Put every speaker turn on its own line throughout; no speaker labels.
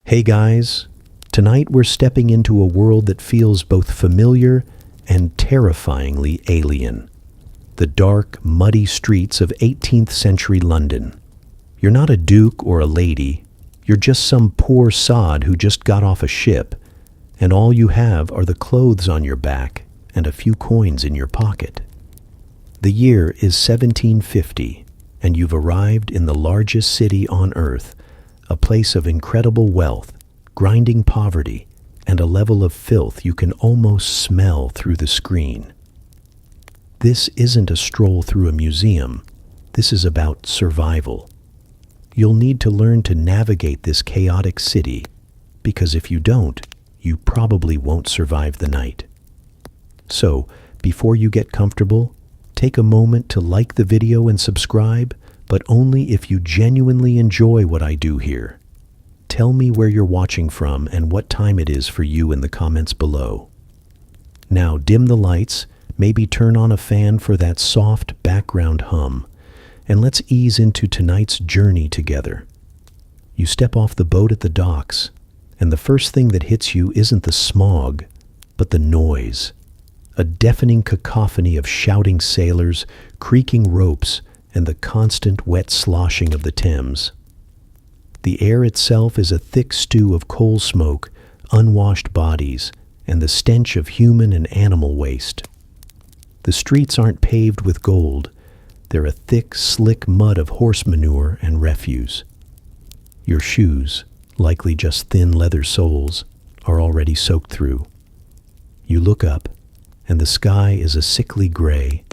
Hey guys, tonight we're stepping into a world that feels both familiar and terrifyingly alien. The dark, muddy streets of 18th century London. You're not a duke or a lady, you're just some poor sod who just got off a ship, and all you have are the clothes on your back and a few coins in your pocket. The year is 1750, and you've arrived in the largest city on earth, a place of incredible wealth, grinding poverty, and a level of filth you can almost smell through the screen. This isn't a stroll through a museum. This is about survival. You'll need to learn to navigate this chaotic city, because if you don't, you probably won't survive the night. So, before you get comfortable, take a moment to like the video and subscribe, but only if you genuinely enjoy what I do here. Tell me where you're watching from and what time it is for you in the comments below. Now dim the lights, maybe turn on a fan for that soft background hum, and let's ease into tonight's journey together. You step off the boat at the docks, and the first thing that hits you isn't the smog, but the noise. A deafening cacophony of shouting sailors, creaking ropes, and the constant wet sloshing of the Thames. The air itself is a thick stew of coal smoke, unwashed bodies, and the stench of human and animal waste. The streets aren't paved with gold. They're a thick, slick mud of horse manure and refuse. Your shoes, likely just thin leather soles, are already soaked through. You look up, and the sky is a sickly gray,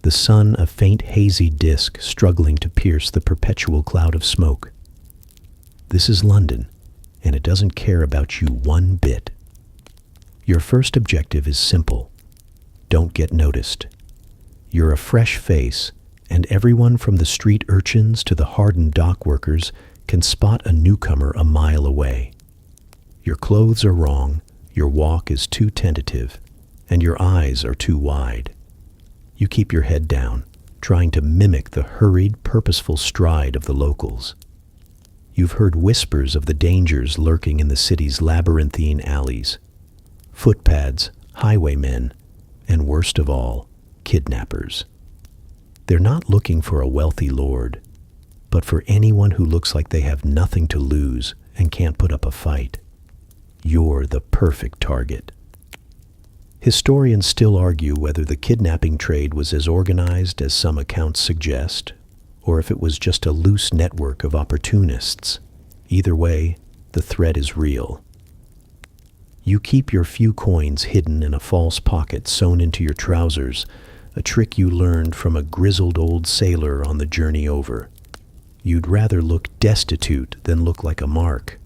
the sun a faint hazy disk struggling to pierce the perpetual cloud of smoke. This is London, and it doesn't care about you one bit. Your first objective is simple. Don't get noticed. You're a fresh face, and everyone from the street urchins to the hardened dock workers can spot a newcomer a mile away. Your clothes are wrong, your walk is too tentative, and your eyes are too wide. You keep your head down, trying to mimic the hurried, purposeful stride of the locals. You've heard whispers of the dangers lurking in the city's labyrinthine alleys. Footpads, highwaymen, and worst of all, kidnappers. They're not looking for a wealthy lord, but for anyone who looks like they have nothing to lose and can't put up a fight. You're the perfect target. Historians still argue whether the kidnapping trade was as organized as some accounts suggest, or if it was just a loose network of opportunists. Either way, the threat is real. You keep your few coins hidden in a false pocket sewn into your trousers, a trick you learned from a grizzled old sailor on the journey over. You'd rather look destitute than look like a mark.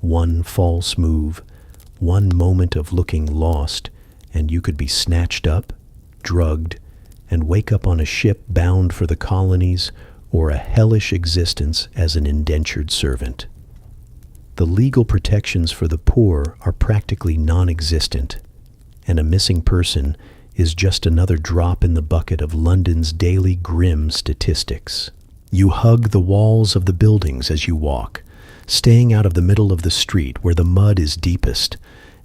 One false move, one moment of looking lost, and you could be snatched up, drugged, and wake up on a ship bound for the colonies or a hellish existence as an indentured servant. The legal protections for the poor are practically non-existent, and a missing person is just another drop in the bucket of London's daily grim statistics. You hug the walls of the buildings as you walk, staying out of the middle of the street where the mud is deepest,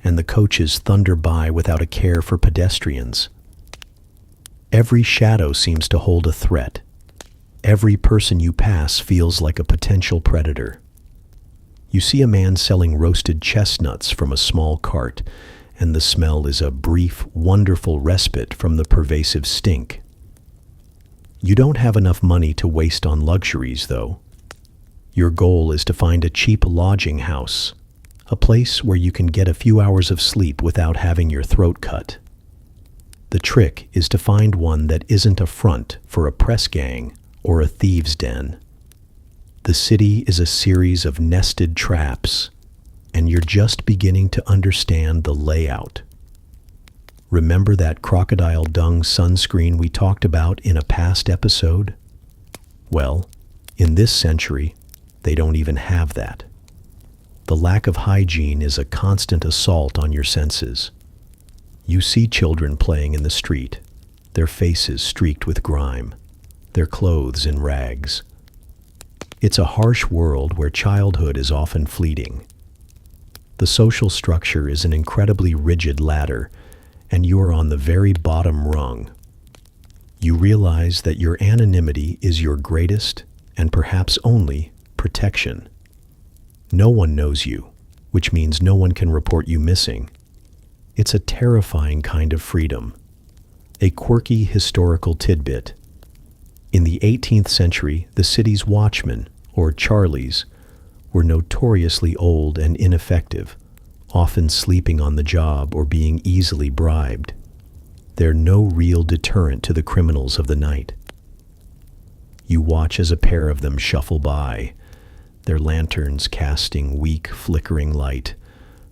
and the coaches thunder by without a care for pedestrians. Every shadow seems to hold a threat. Every person you pass feels like a potential predator. You see a man selling roasted chestnuts from a small cart, and the smell is a brief, wonderful respite from the pervasive stink. You don't have enough money to waste on luxuries, though. Your goal is to find a cheap lodging house, a place where you can get a few hours of sleep without having your throat cut. The trick is to find one that isn't a front for a press gang or a thieves' den. The city is a series of nested traps, and you're just beginning to understand the layout. Remember that crocodile dung sunscreen we talked about in a past episode? Well, in this century, they don't even have that. The lack of hygiene is a constant assault on your senses. You see children playing in the street, their faces streaked with grime, their clothes in rags. It's a harsh world where childhood is often fleeting, The social structure is an incredibly rigid ladder, and you are on the very bottom rung. You realize that your anonymity is your greatest, and perhaps only, protection. No one knows you, which means no one can report you missing. It's a terrifying kind of freedom. A quirky historical tidbit. In the 18th century, the city's watchmen, or Charlies, were notoriously old and ineffective, often sleeping on the job or being easily bribed. They're no real deterrent to the criminals of the night. You watch as a pair of them shuffle by, their lanterns casting weak, flickering light,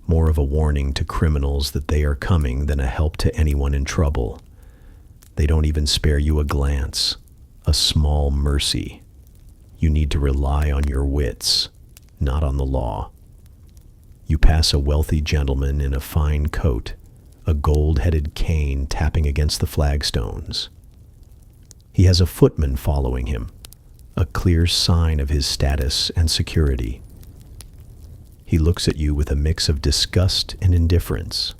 more of a warning to criminals that they are coming than a help to anyone in trouble. They don't even spare you a glance, a small mercy. You need to rely on your wits, not on the law. You pass a wealthy gentleman in a fine coat, a gold-headed cane tapping against the flagstones. He has a footman following him, a clear sign of his status and security. He looks at you with a mix of disgust and indifference,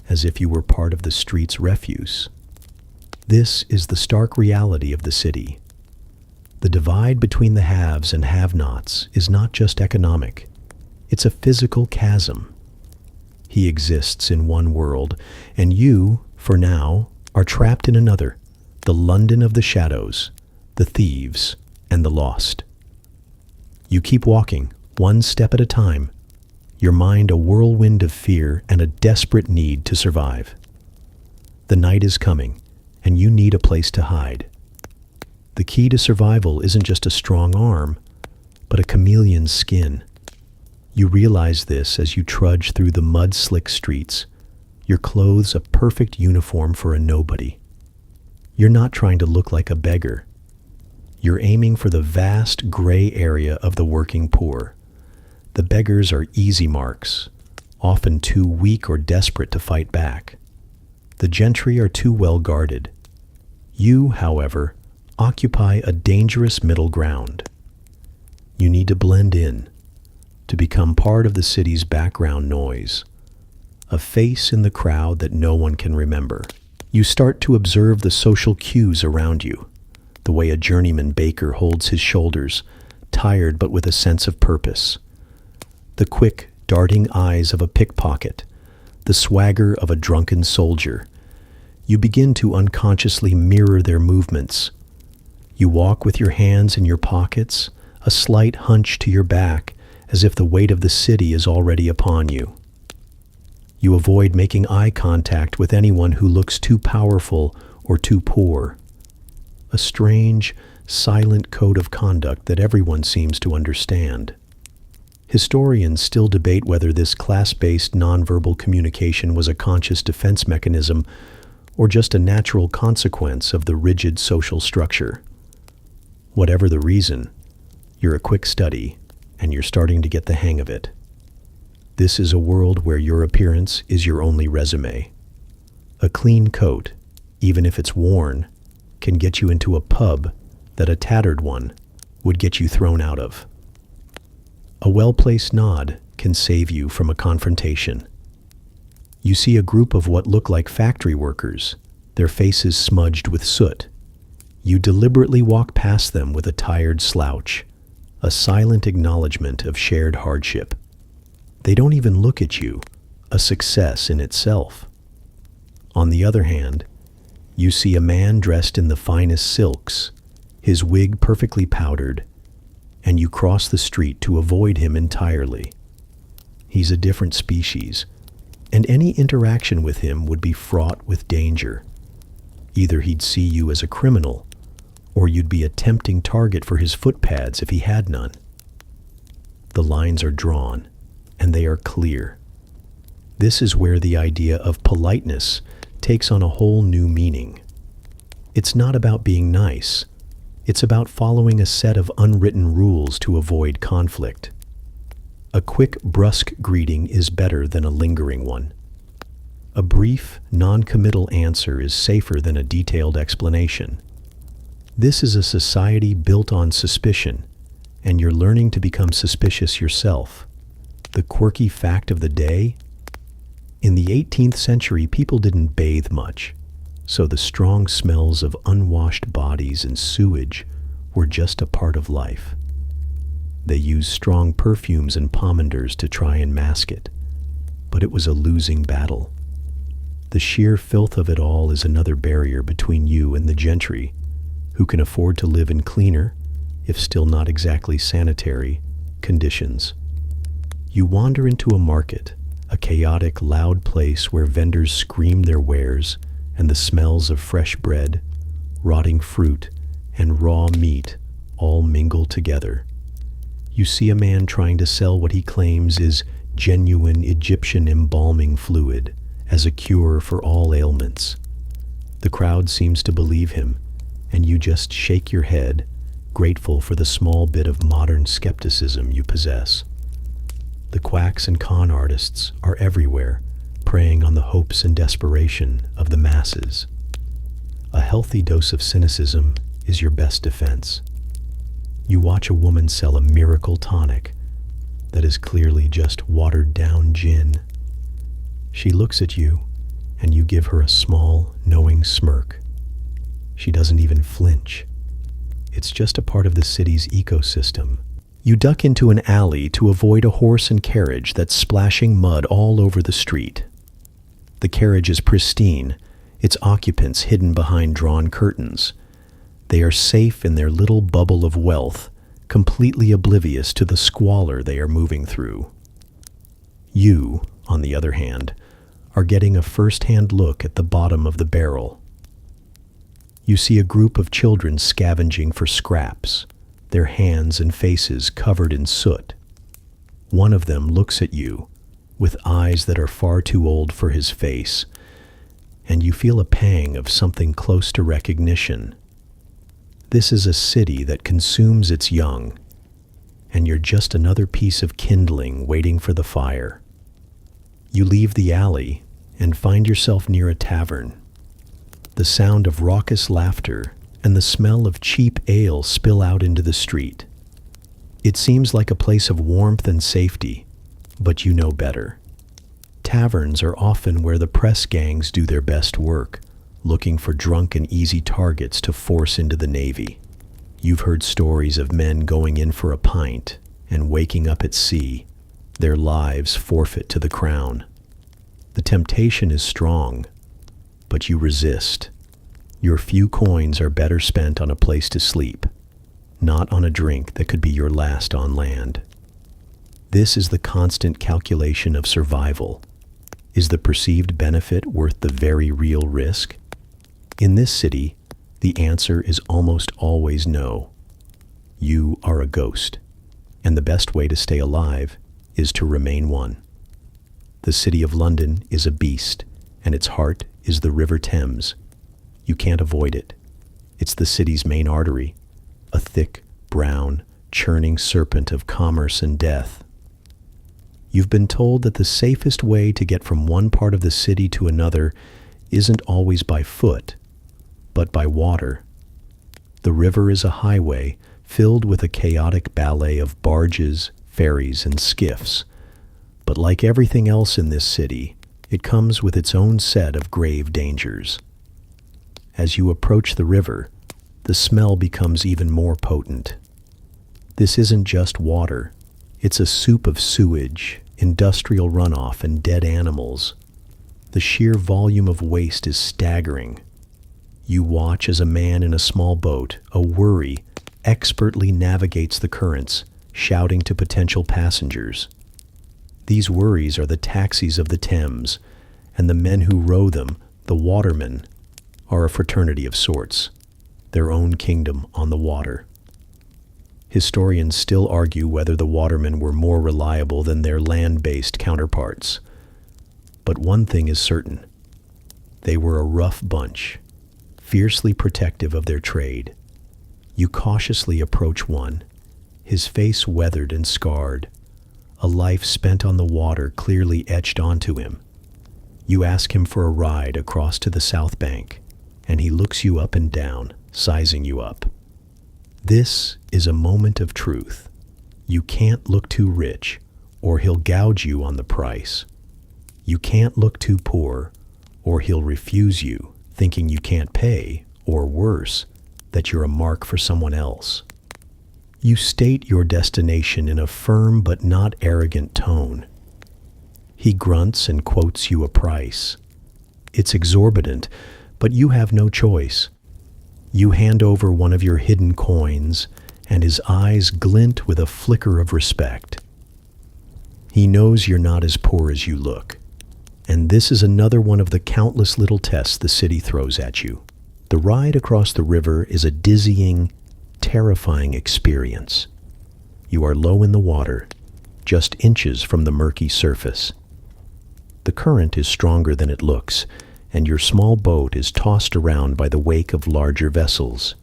as if you were part of the street's refuse. This is the stark reality of the city. The divide between the haves and have-nots is not just economic. It's a physical chasm. He exists in one world, and you, for now, are trapped in another, the London of the shadows, the thieves, and the lost. You keep walking, one step at a time, your mind a whirlwind of fear and a desperate need to survive. The night is coming, and you need a place to hide. The key to survival isn't just a strong arm, but a chameleon's skin. You realize this as you trudge through the mud-slick streets, your clothes a perfect uniform for a nobody. You're not trying to look like a beggar. You're aiming for the vast gray area of the working poor. The beggars are easy marks, often too weak or desperate to fight back. The gentry are too well guarded. You, however, occupy a dangerous middle ground. You need to blend in, to become part of the city's background noise, a face in the crowd that no one can remember. You start to observe the social cues around you, the way a journeyman baker holds his shoulders, tired but with a sense of purpose, the quick, darting eyes of a pickpocket, the swagger of a drunken soldier. You begin to unconsciously mirror their movements. You walk with your hands in your pockets, a slight hunch to your back, as if the weight of the city is already upon you. You avoid making eye contact with anyone who looks too powerful or too poor. A strange, silent code of conduct that everyone seems to understand. Historians still debate whether this class-based nonverbal communication was a conscious defense mechanism or just a natural consequence of the rigid social structure. Whatever the reason, you're a quick study, and you're starting to get the hang of it. This is a world where your appearance is your only resume. A clean coat, even if it's worn, can get you into a pub that a tattered one would get you thrown out of. A well-placed nod can save you from a confrontation. You see a group of what look like factory workers, their faces smudged with soot. You deliberately walk past them with a tired slouch, a silent acknowledgement of shared hardship. They don't even look at you, a success in itself. On the other hand, you see a man dressed in the finest silks, his wig perfectly powdered, and you cross the street to avoid him entirely. He's a different species, and any interaction with him would be fraught with danger. Either he'd see you as a criminal, or you'd be a tempting target for his footpads if he had none. The lines are drawn, and they are clear. This is where the idea of politeness takes on a whole new meaning. It's not about being nice. It's about following a set of unwritten rules to avoid conflict. A quick, brusque greeting is better than a lingering one. A brief, non-committal answer is safer than a detailed explanation. This is a society built on suspicion, and you're learning to become suspicious yourself. The quirky fact of the day? In the 18th century, people didn't bathe much, so the strong smells of unwashed bodies and sewage were just a part of life. They used strong perfumes and pomanders to try and mask it, but it was a losing battle. The sheer filth of it all is another barrier between you and the gentry, who can afford to live in cleaner, if still not exactly sanitary, conditions. You wander into a market, a chaotic, loud place where vendors scream their wares and the smells of fresh bread, rotting fruit, and raw meat all mingle together. You see a man trying to sell what he claims is genuine Egyptian embalming fluid as a cure for all ailments. The crowd seems to believe him, and you just shake your head, grateful for the small bit of modern skepticism you possess. The quacks and con artists are everywhere, preying on the hopes and desperation of the masses. A healthy dose of cynicism is your best defense. You watch a woman sell a miracle tonic that is clearly just watered-down gin. She looks at you, and you give her a small, knowing smirk. She doesn't even flinch. It's just a part of the city's ecosystem. You duck into an alley to avoid a horse and carriage that's splashing mud all over the street. The carriage is pristine, its occupants hidden behind drawn curtains. They are safe in their little bubble of wealth, completely oblivious to the squalor they are moving through. You, on the other hand, are getting a first-hand look at the bottom of the barrel. You see a group of children scavenging for scraps, their hands and faces covered in soot. One of them looks at you with eyes that are far too old for his face, and you feel a pang of something close to recognition. This is a city that consumes its young, and you're just another piece of kindling waiting for the fire. You leave the alley and find yourself near a tavern. The sound of raucous laughter and the smell of cheap ale spill out into the street. It seems like a place of warmth and safety, but you know better. Taverns are often where the press gangs do their best work, looking for drunk and easy targets to force into the Navy. You've heard stories of men going in for a pint and waking up at sea, their lives forfeit to the crown. The temptation is strong, but you resist. Your few coins are better spent on a place to sleep, not on a drink that could be your last on land. This is the constant calculation of survival. Is the perceived benefit worth the very real risk? In this city, the answer is almost always no. You are a ghost, and the best way to stay alive is to remain one. The City of London is a beast, and its heart is the River Thames. You can't avoid it. It's the city's main artery, a thick, brown, churning serpent of commerce and death. You've been told that the safest way to get from one part of the city to another isn't always by foot, but by water. The river is a highway filled with a chaotic ballet of barges, ferries, and skiffs. But like everything else in this city, it comes with its own set of grave dangers. As you approach the river, the smell becomes even more potent. This isn't just water. It's a soup of sewage, industrial runoff, and dead animals. The sheer volume of waste is staggering. You watch as a man in a small boat, a worry, expertly navigates the currents, shouting to potential passengers. These worries are the taxis of the Thames, and the men who row them, the watermen, are a fraternity of sorts, their own kingdom on the water. Historians still argue whether the watermen were more reliable than their land-based counterparts. But one thing is certain. They were a rough bunch, fiercely protective of their trade. You cautiously approach one, his face weathered and scarred, a life spent on the water clearly etched onto him. You ask him for a ride across to the south bank, and he looks you up and down, sizing you up. This is a moment of truth. You can't look too rich or he'll gouge you on the price. You can't look too poor, or he'll refuse you, thinking you can't pay, or worse, that you're a mark for someone else. You state your destination in a firm but not arrogant tone. He grunts and quotes you a price. It's exorbitant, but you have no choice. You hand over one of your hidden coins, and his eyes glint with a flicker of respect. He knows you're not as poor as you look. And this is another one of the countless little tests the city throws at you. The ride across the river is a dizzying, terrifying experience. You are low in the water, just inches from the murky surface. The current is stronger than it looks, and your small boat is tossed around by the wake of larger vessels.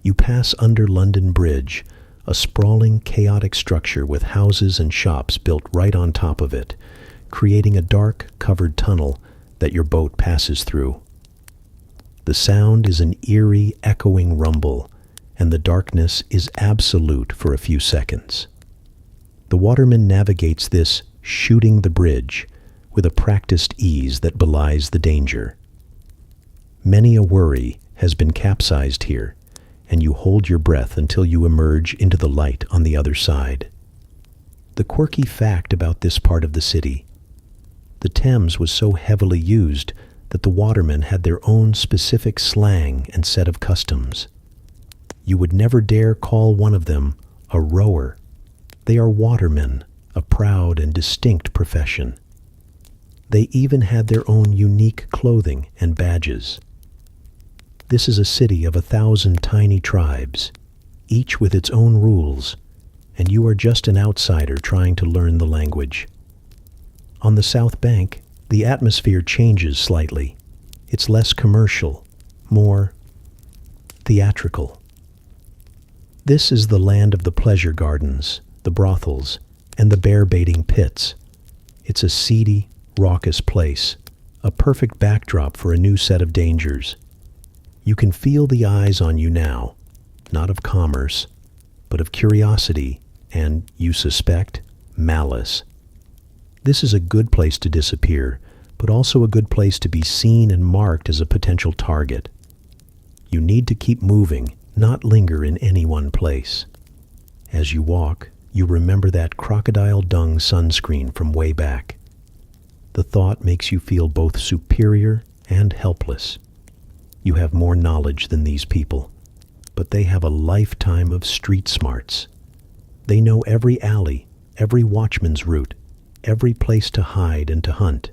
You pass under London Bridge, a sprawling, chaotic structure with houses and shops built right on top of it, creating a dark, covered tunnel that your boat passes through. The sound is an eerie, echoing rumble, and the darkness is absolute for a few seconds. The waterman navigates this, shooting the bridge, with a practiced ease that belies the danger. Many a worry has been capsized here, and you hold your breath until you emerge into the light on the other side. The quirky fact about this part of the city: the Thames was so heavily used that the watermen had their own specific slang and set of customs. You would never dare call one of them a rower. They are watermen, a proud and distinct profession. They even had their own unique clothing and badges. This is a city of 1,000 tiny tribes, each with its own rules, and you are just an outsider trying to learn the language. On the South Bank, the atmosphere changes slightly. It's less commercial, more theatrical. This is the land of the pleasure gardens, the brothels, and the bear-baiting pits. It's a seedy, raucous place, a perfect backdrop for a new set of dangers. You can feel the eyes on you now, not of commerce, but of curiosity and, you suspect, malice. This is a good place to disappear, but also a good place to be seen and marked as a potential target. You need to keep moving, not linger in any one place. As you walk, you remember that crocodile dung sunscreen from way back. The thought makes you feel both superior and helpless. You have more knowledge than these people, but they have a lifetime of street smarts. They know every alley, every watchman's route, every place to hide and to hunt.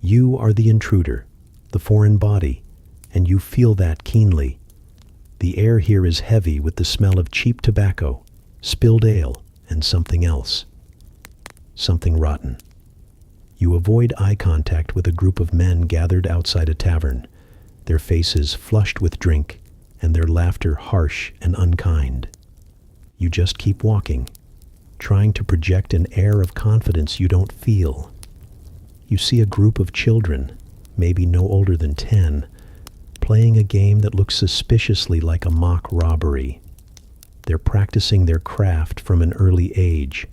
You are the intruder, the foreign body, and you feel that keenly. The air here is heavy with the smell of cheap tobacco, spilled ale, and something else. Something rotten. You avoid eye contact with a group of men gathered outside a tavern, their faces flushed with drink, and their laughter harsh and unkind. You just keep walking, trying to project an air of confidence you don't feel. You see a group of children, maybe no older than 10, playing a game that looks suspiciously like a mock robbery. They're practicing their craft from an early age,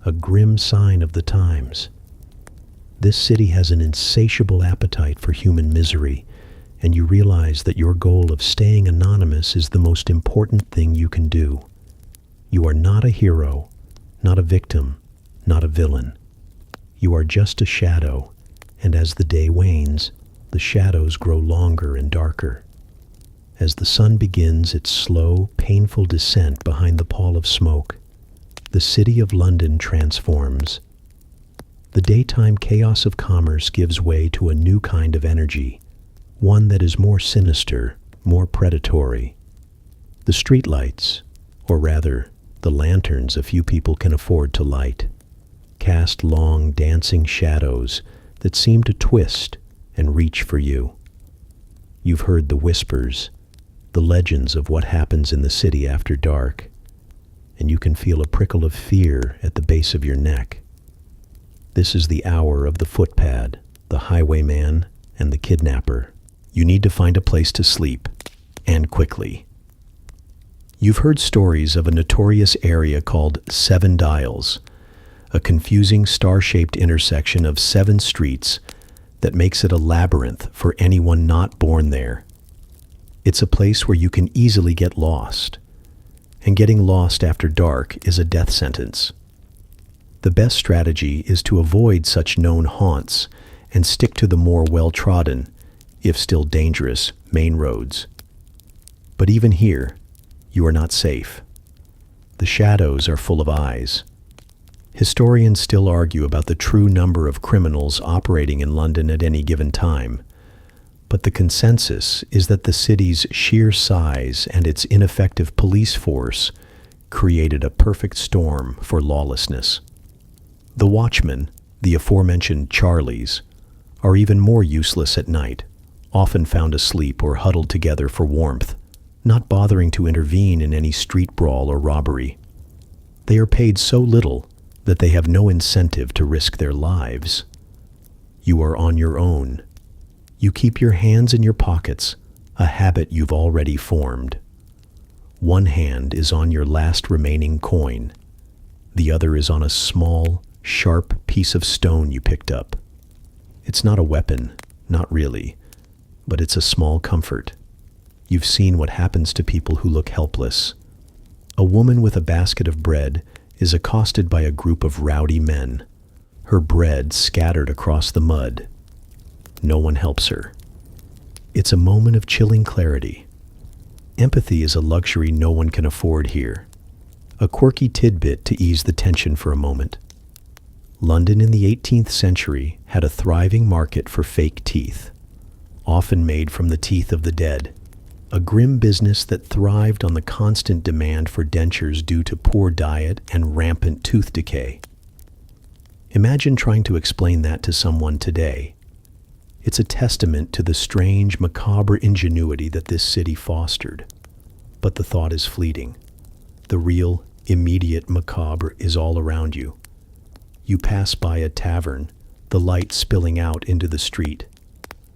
a grim sign of the times. This city has an insatiable appetite for human misery, and you realize that your goal of staying anonymous is the most important thing you can do. You are not a hero, not a victim, not a villain. You are just a shadow, and as the day wanes, the shadows grow longer and darker. As the sun begins its slow, painful descent behind the pall of smoke, the city of London transforms. The daytime chaos of commerce gives way to a new kind of energy, one that is more sinister, more predatory. The streetlights, or rather, the lanterns a few people can afford to light, cast long, dancing shadows that seem to twist and reach for you. You've heard the whispers, the legends of what happens in the city after dark, and you can feel a prickle of fear at the base of your neck. This is the hour of the footpad, the highwayman, and the kidnapper. You need to find a place to sleep, and quickly. You've heard stories of a notorious area called Seven Dials, a confusing star-shaped intersection of 7 streets that makes it a labyrinth for anyone not born there. It's a place where you can easily get lost, and getting lost after dark is a death sentence. The best strategy is to avoid such known haunts and stick to the more well-trodden, if still dangerous, main roads. But even here, you are not safe. The shadows are full of eyes. Historians still argue about the true number of criminals operating in London at any given time, but the consensus is that the city's sheer size and its ineffective police force created a perfect storm for lawlessness. The watchmen, the aforementioned Charlies, are even more useless at night, often found asleep or huddled together for warmth, not bothering to intervene in any street brawl or robbery. They are paid so little that they have no incentive to risk their lives. You are on your own. You keep your hands in your pockets, a habit you've already formed. One hand is on your last remaining coin. The other is on a small, sharp piece of stone you picked up. It's not a weapon, not really, but it's a small comfort. You've seen what happens to people who look helpless. A woman with a basket of bread is accosted by a group of rowdy men, her bread scattered across the mud. No one helps her. It's a moment of chilling clarity. Empathy is a luxury no one can afford here. A quirky tidbit to ease the tension for a moment. London in the 18th century had a thriving market for fake teeth, often made from the teeth of the dead. A grim business that thrived on the constant demand for dentures due to poor diet and rampant tooth decay. Imagine trying to explain that to someone today. It's a testament to the strange, macabre ingenuity that this city fostered. But the thought is fleeting. The real, immediate macabre is all around you. You pass by a tavern, the light spilling out into the street.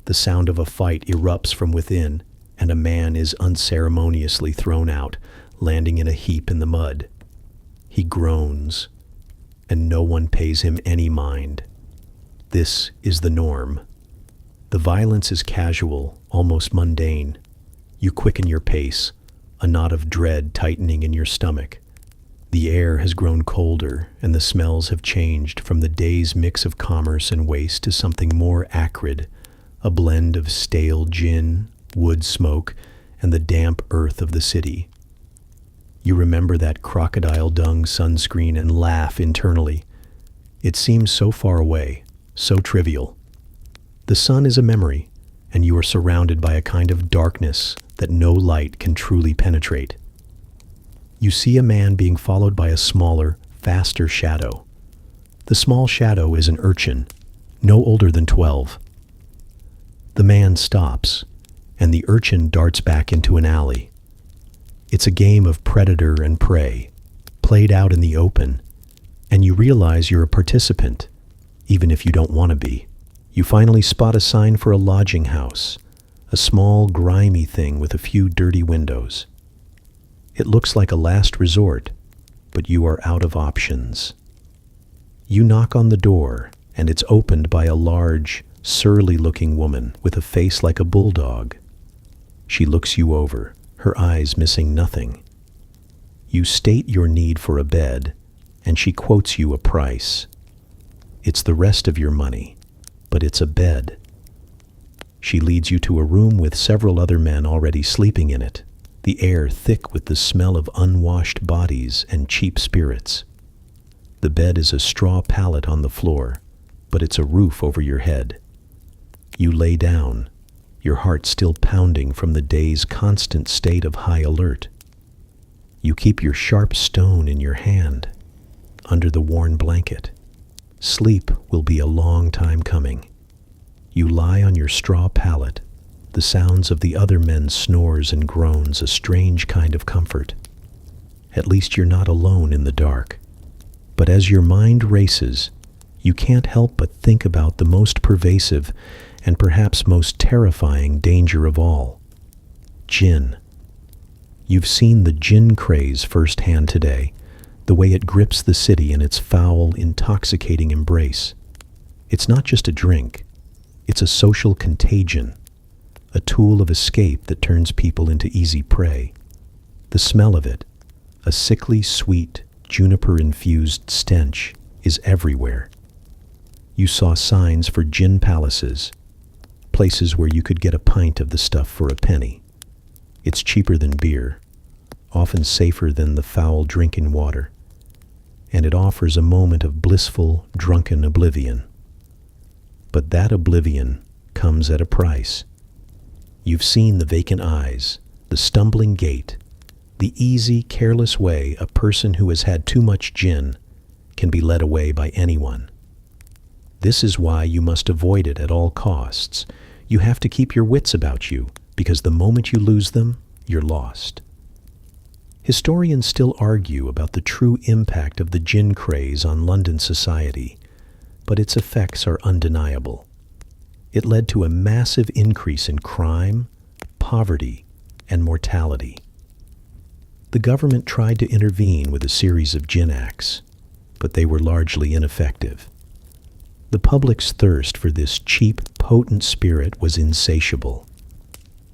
The sound of a fight erupts from within, and a man is unceremoniously thrown out, landing in a heap in the mud. He groans, and no one pays him any mind. This is the norm. The violence is casual, almost mundane. You quicken your pace, a knot of dread tightening in your stomach. The air has grown colder, and the smells have changed from the day's mix of commerce and waste to something more acrid, a blend of stale gin, wood smoke, and the damp earth of the city. You remember that crocodile dung sunscreen and laugh internally. It seems so far away, so trivial. The sun is a memory, and you are surrounded by a kind of darkness that no light can truly penetrate. You see a man being followed by a smaller, faster shadow. The small shadow is an urchin, no older than 12. The man stops, and the urchin darts back into an alley. It's a game of predator and prey, played out in the open, and you realize you're a participant, even if you don't want to be. You finally spot a sign for a lodging house, a small, grimy thing with a few dirty windows. It looks like a last resort, but you are out of options. You knock on the door, and it's opened by a large, surly-looking woman with a face like a bulldog. She looks you over, her eyes missing nothing. You state your need for a bed, and she quotes you a price. It's the rest of your money, but it's a bed. She leads you to a room with several other men already sleeping in it, the air thick with the smell of unwashed bodies and cheap spirits. The bed is a straw pallet on the floor, but it's a roof over your head. You lay down, your heart still pounding from the day's constant state of high alert. You keep your sharp stone in your hand, under the worn blanket. Sleep will be a long time coming. You lie on your straw pallet, the sounds of the other men's snores and groans a strange kind of comfort. At least you're not alone in the dark. But as your mind races, you can't help but think about the most pervasive and perhaps most terrifying danger of all: jinn. You've seen the jinn craze firsthand today, the way it grips the city in its foul, intoxicating embrace. It's not just a drink, it's a social contagion, a tool of escape that turns people into easy prey. The smell of it, a sickly sweet, juniper-infused stench, is everywhere. You saw signs for gin palaces, places where you could get a pint of the stuff for a penny. It's cheaper than beer, often safer than the foul drinking water, and it offers a moment of blissful, drunken oblivion. But that oblivion comes at a price. You've seen the vacant eyes, the stumbling gait, the easy, careless way a person who has had too much gin can be led away by anyone. This is why you must avoid it at all costs. You have to keep your wits about you, because the moment you lose them, you're lost. Historians still argue about the true impact of the gin craze on London society, but its effects are undeniable. It led to a massive increase in crime, poverty, and mortality. The government tried to intervene with a series of gin acts, but they were largely ineffective. The public's thirst for this cheap, potent spirit was insatiable.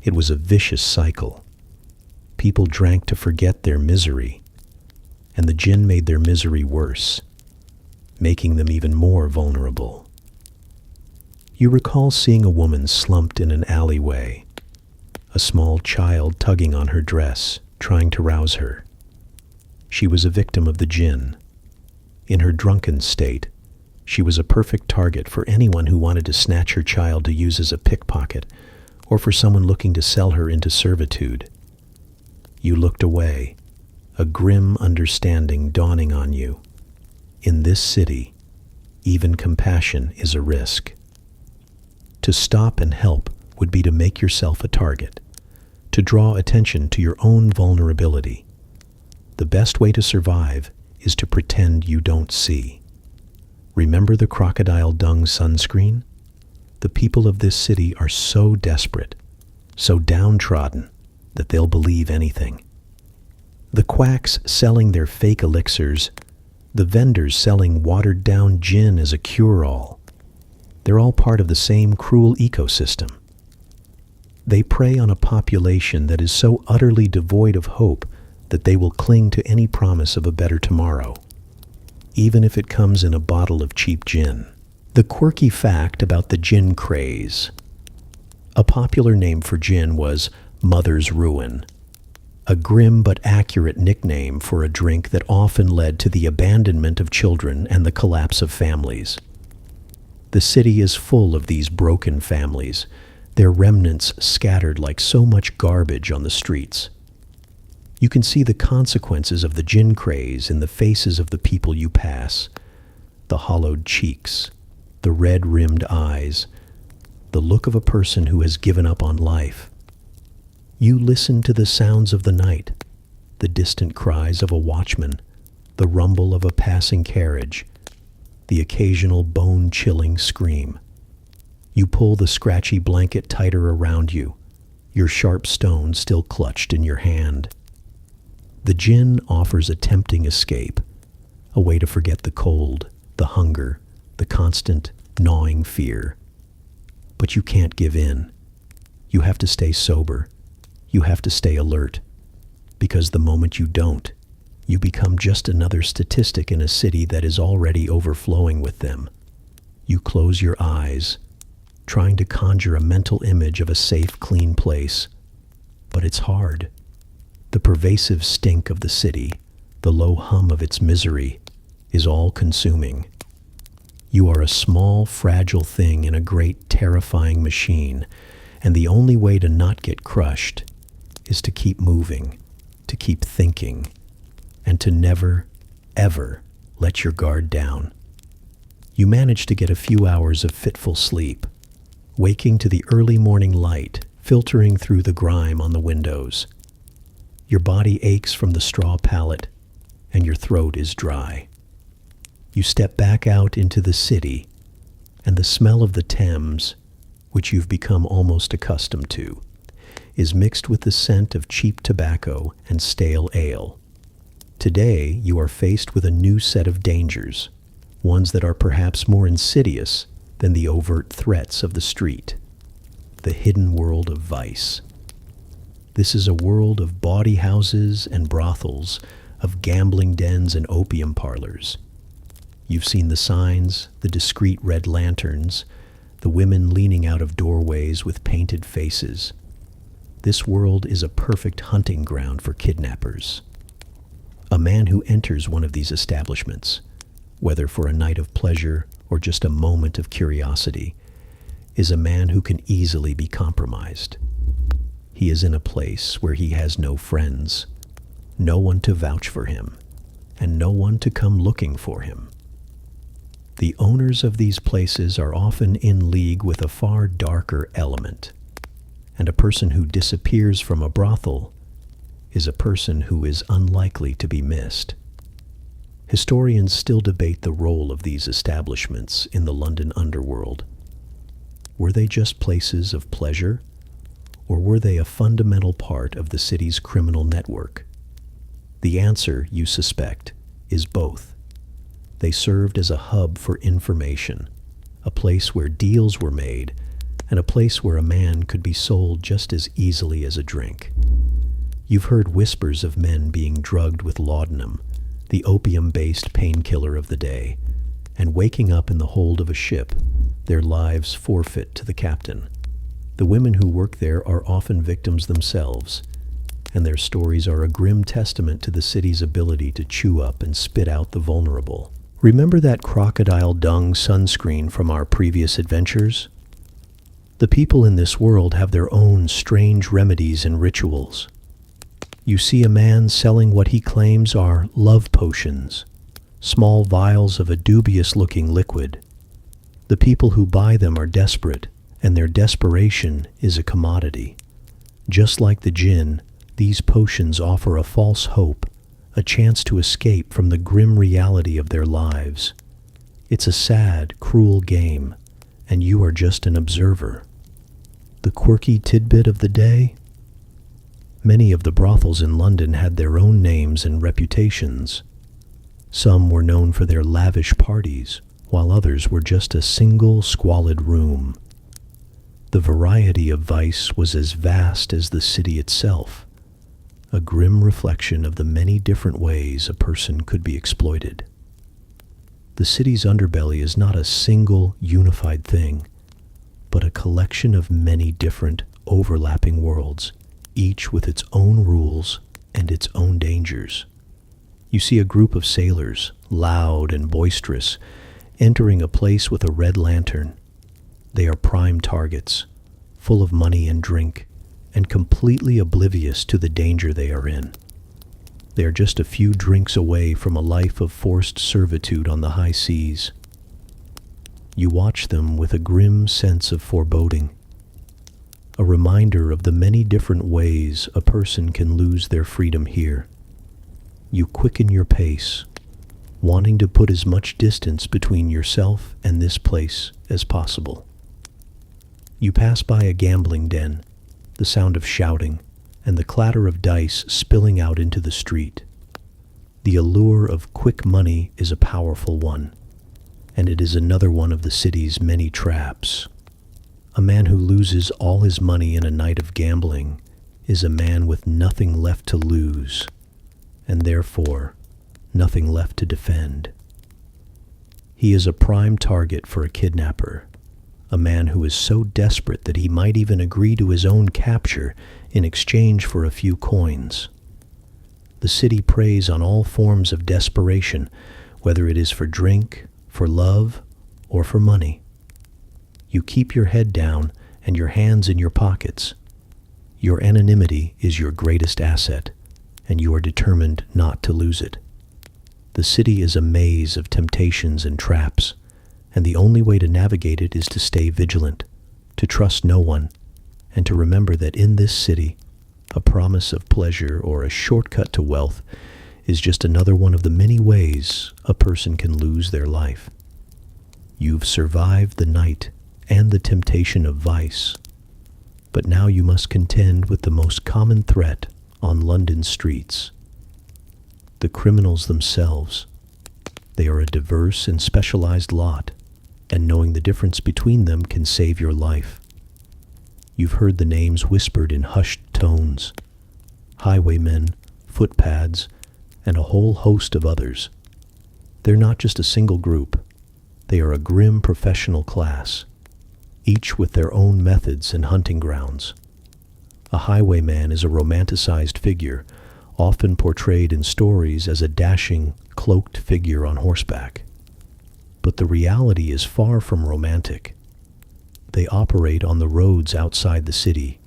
It was a vicious cycle. People drank to forget their misery, and the gin made their misery worse, making them even more vulnerable. You recall seeing a woman slumped in an alleyway, a small child tugging on her dress, trying to rouse her. She was a victim of the gin. In her drunken state, she was a perfect target for anyone who wanted to snatch her child to use as a pickpocket, or for someone looking to sell her into servitude. You looked away, a grim understanding dawning on you. In this city, even compassion is a risk. To stop and help would be to make yourself a target, to draw attention to your own vulnerability. The best way to survive is to pretend you don't see. Remember the crocodile dung sunscreen? The people of this city are so desperate, so downtrodden, that they'll believe anything. The quacks selling their fake elixirs, the vendors selling watered-down gin as a cure-all, they're all part of the same cruel ecosystem. They prey on a population that is so utterly devoid of hope that they will cling to any promise of a better tomorrow, even if it comes in a bottle of cheap gin. The quirky fact about the gin craze. A popular name for gin was Mother's Ruin, a grim but accurate nickname for a drink that often led to the abandonment of children and the collapse of families. The city is full of these broken families, their remnants scattered like so much garbage on the streets. You can see the consequences of the gin craze in the faces of the people you pass, the hollowed cheeks, the red-rimmed eyes, the look of a person who has given up on life. You listen to the sounds of the night, the distant cries of a watchman, the rumble of a passing carriage, the occasional bone-chilling scream. You pull the scratchy blanket tighter around you, your sharp stone still clutched in your hand. The gin offers a tempting escape, a way to forget the cold, the hunger, the constant, gnawing fear. But you can't give in. You have to stay sober. You have to stay alert. Because the moment you don't, you become just another statistic in a city that is already overflowing with them. You close your eyes, trying to conjure a mental image of a safe, clean place. But it's hard. The pervasive stink of the city, the low hum of its misery, is all-consuming. You are a small, fragile thing in a great, terrifying machine, and the only way to not get crushed is to keep moving, to keep thinking, and to never, ever let your guard down. You manage to get a few hours of fitful sleep, waking to the early morning light filtering through the grime on the windows. Your body aches from the straw pallet, and your throat is dry. You step back out into the city, and the smell of the Thames, which you've become almost accustomed to, is mixed with the scent of cheap tobacco and stale ale. Today, you are faced with a new set of dangers, ones that are perhaps more insidious than the overt threats of the street. The hidden world of vice. This is a world of bawdy houses and brothels, of gambling dens and opium parlors. You've seen the signs, the discreet red lanterns, the women leaning out of doorways with painted faces. This world is a perfect hunting ground for kidnappers. A man who enters one of these establishments, whether for a night of pleasure or just a moment of curiosity, is a man who can easily be compromised. He is in a place where he has no friends, no one to vouch for him, and no one to come looking for him. The owners of these places are often in league with a far darker element, and a person who disappears from a brothel is a person who is unlikely to be missed. Historians still debate the role of these establishments in the London underworld. Were they just places of pleasure, or were they a fundamental part of the city's criminal network? The answer, you suspect, is both. They served as a hub for information, a place where deals were made, and a place where a man could be sold just as easily as a drink. You've heard whispers of men being drugged with laudanum, the opium-based painkiller of the day, and waking up in the hold of a ship, their lives forfeit to the captain. The women who work there are often victims themselves, and their stories are a grim testament to the city's ability to chew up and spit out the vulnerable. Remember that crocodile dung sunscreen from our previous adventures? The people in this world have their own strange remedies and rituals. You see a man selling what he claims are love potions, small vials of a dubious-looking liquid. The people who buy them are desperate, and their desperation is a commodity. Just like the jinn, these potions offer a false hope, a chance to escape from the grim reality of their lives. It's a sad, cruel game, and you are just an observer. The quirky tidbit of the day? Many of the brothels in London had their own names and reputations. Some were known for their lavish parties, while others were just a single squalid room. The variety of vice was as vast as the city itself, a grim reflection of the many different ways a person could be exploited. The city's underbelly is not a single unified thing, but a collection of many different overlapping worlds, each with its own rules and its own dangers. You see a group of sailors, loud and boisterous, entering a place with a red lantern. They are prime targets, full of money and drink, and completely oblivious to the danger they are in. They are just a few drinks away from a life of forced servitude on the high seas. You watch them with a grim sense of foreboding, a reminder of the many different ways a person can lose their freedom here. You quicken your pace, wanting to put as much distance between yourself and this place as possible. You pass by a gambling den, the sound of shouting, and the clatter of dice spilling out into the street. The allure of quick money is a powerful one, and it is another one of the city's many traps. A man who loses all his money in a night of gambling is a man with nothing left to lose, and therefore nothing left to defend. He is a prime target for a kidnapper, a man who is so desperate that he might even agree to his own capture in exchange for a few coins. The city preys on all forms of desperation, whether it is for drink, for love, or for money. You keep your head down and your hands in your pockets. Your anonymity is your greatest asset, and you are determined not to lose it. The city is a maze of temptations and traps, and the only way to navigate it is to stay vigilant, to trust no one, and to remember that in this city, a promise of pleasure or a shortcut to wealth is just another one of the many ways a person can lose their life. You've survived the night and the temptation of vice, but now you must contend with the most common threat on London streets, the criminals themselves. They are a diverse and specialized lot, and knowing the difference between them can save your life. You've heard the names whispered in hushed tones: highwaymen, footpads, and a whole host of others. They're not just a single group. They are a grim professional class, each with their own methods and hunting grounds. A highwayman is a romanticized figure, often portrayed in stories as a dashing, cloaked figure on horseback. But the reality is far from romantic. They operate on the roads outside the city,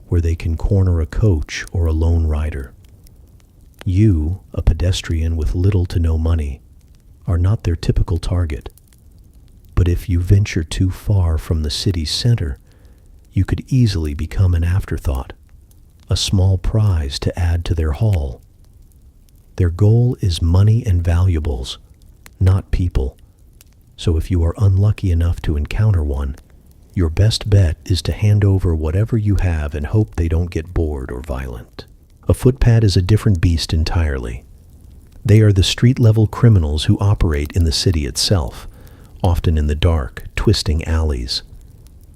where they can corner a coach or a lone rider. You, a pedestrian with little to no money, are not their typical target. But if you venture too far from the city's center, you could easily become an afterthought, a small prize to add to their haul. Their goal is money and valuables, not people. So if you are unlucky enough to encounter one, your best bet is to hand over whatever you have and hope they don't get bored or violent. A footpad is a different beast entirely. They are the street-level criminals who operate in the city itself, often in the dark, twisting alleys.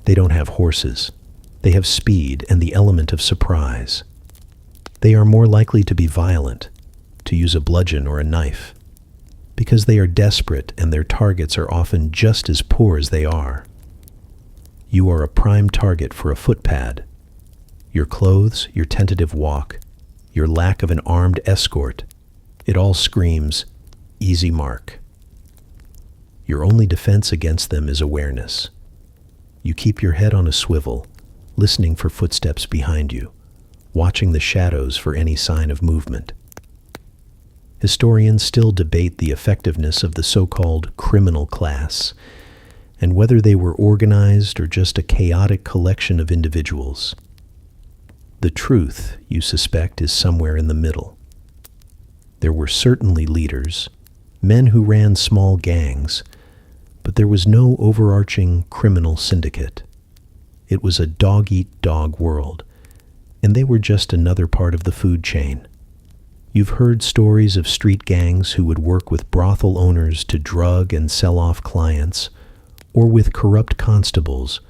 They don't have horses. They have speed and the element of surprise. They are more likely to be violent, to use a bludgeon or a knife, because they are desperate and their targets are often just as poor as they are. You are a prime target for a footpad. Your clothes, your tentative walk, your lack of an armed escort, it all screams, easy mark. Your only defense against them is awareness. You keep your head on a swivel, listening for footsteps behind you, watching the shadows for any sign of movement. Historians still debate the effectiveness of the so-called criminal class, and whether they were organized or just a chaotic collection of individuals. The truth, you suspect, is somewhere in the middle. There were certainly leaders, men who ran small gangs, but there was no overarching criminal syndicate. It was a dog-eat-dog world, and they were just another part of the food chain. You've heard stories of street gangs who would work with brothel owners to drug and sell off clients, or with corrupt constables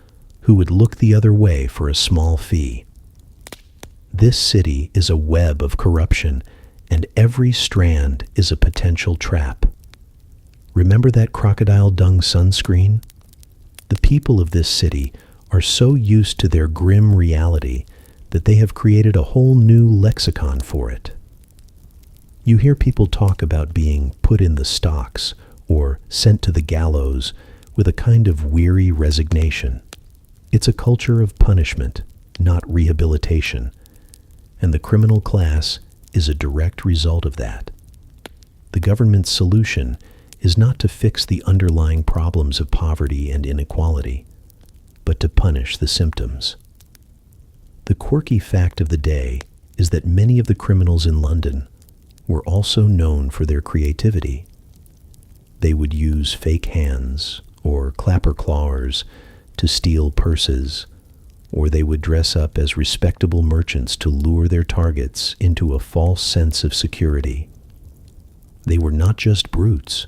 who would look the other way for a small fee. This city is a web of corruption, and every strand is a potential trap. Remember that crocodile dung sunscreen? The people of this city are so used to their grim reality that they have created a whole new lexicon for it. You hear people talk about being put in the stocks or sent to the gallows with a kind of weary resignation. It's a culture of punishment, not rehabilitation, and the criminal class is a direct result of that. The government's solution is not to fix the underlying problems of poverty and inequality, but to punish the symptoms. The quirky fact of the day is that many of the criminals in London were also known for their creativity. They would use fake hands or clapper clawers to steal purses, or they would dress up as respectable merchants to lure their targets into a false sense of security. They were not just brutes.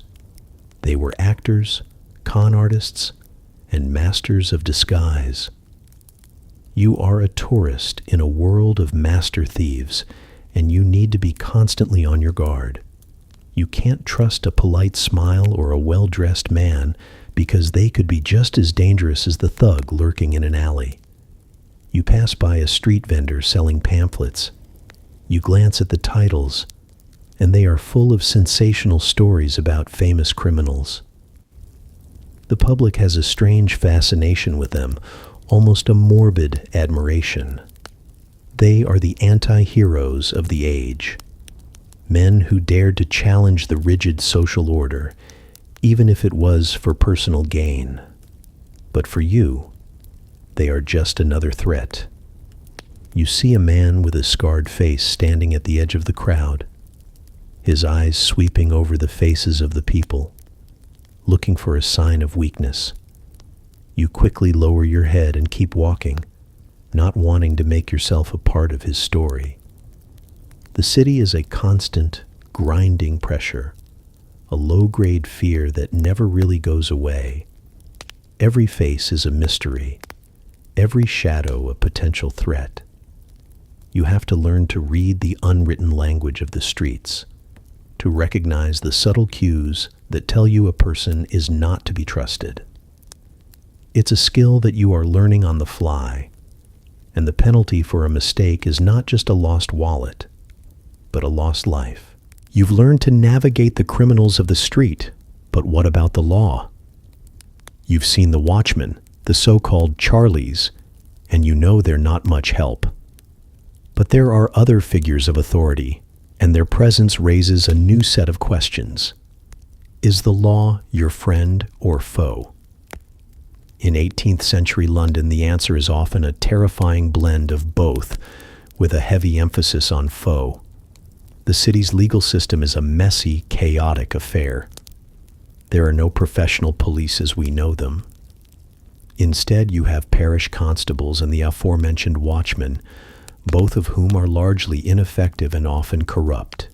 They were actors, con artists, and masters of disguise. You are a tourist in a world of master thieves, and you need to be constantly on your guard. You can't trust a polite smile or a well-dressed man because they could be just as dangerous as the thug lurking in an alley. You pass by a street vendor selling pamphlets. You glance at the titles, and they are full of sensational stories about famous criminals. The public has a strange fascination with them, almost a morbid admiration. They are the anti-heroes of the age, men who dared to challenge the rigid social order, even if it was for personal gain. But for you, they are just another threat. You see a man with a scarred face standing at the edge of the crowd, his eyes sweeping over the faces of the people, looking for a sign of weakness. You quickly lower your head and keep walking, not wanting to make yourself a part of his story. The city is a constant, grinding pressure, a low-grade fear that never really goes away. Every face is a mystery, every shadow a potential threat. You have to learn to read the unwritten language of the streets, to recognize the subtle cues that tell you a person is not to be trusted. It's a skill that you are learning on the fly, and the penalty for a mistake is not just a lost wallet, but a lost life. You've learned to navigate the criminals of the street, but what about the law? You've seen the watchmen, the so-called Charlies, and you know they're not much help. But there are other figures of authority, and their presence raises a new set of questions. Is the law your friend or foe? In 18th century London, the answer is often a terrifying blend of both, with a heavy emphasis on foe. The city's legal system is a messy, chaotic affair. There are no professional police as we know them. Instead, you have parish constables and the aforementioned watchmen, both of whom are largely ineffective and often corrupt.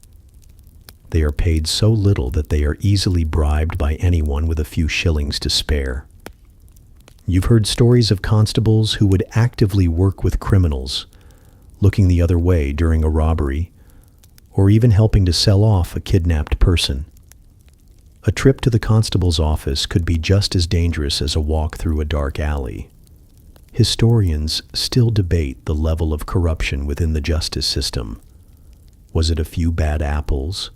They are paid so little that they are easily bribed by anyone with a few shillings to spare. You've heard stories of constables who would actively work with criminals, looking the other way during a robbery, or even helping to sell off a kidnapped person. A trip to the constable's office could be just as dangerous as a walk through a dark alley. Historians still debate the level of corruption within the justice system. Was it a few bad apples,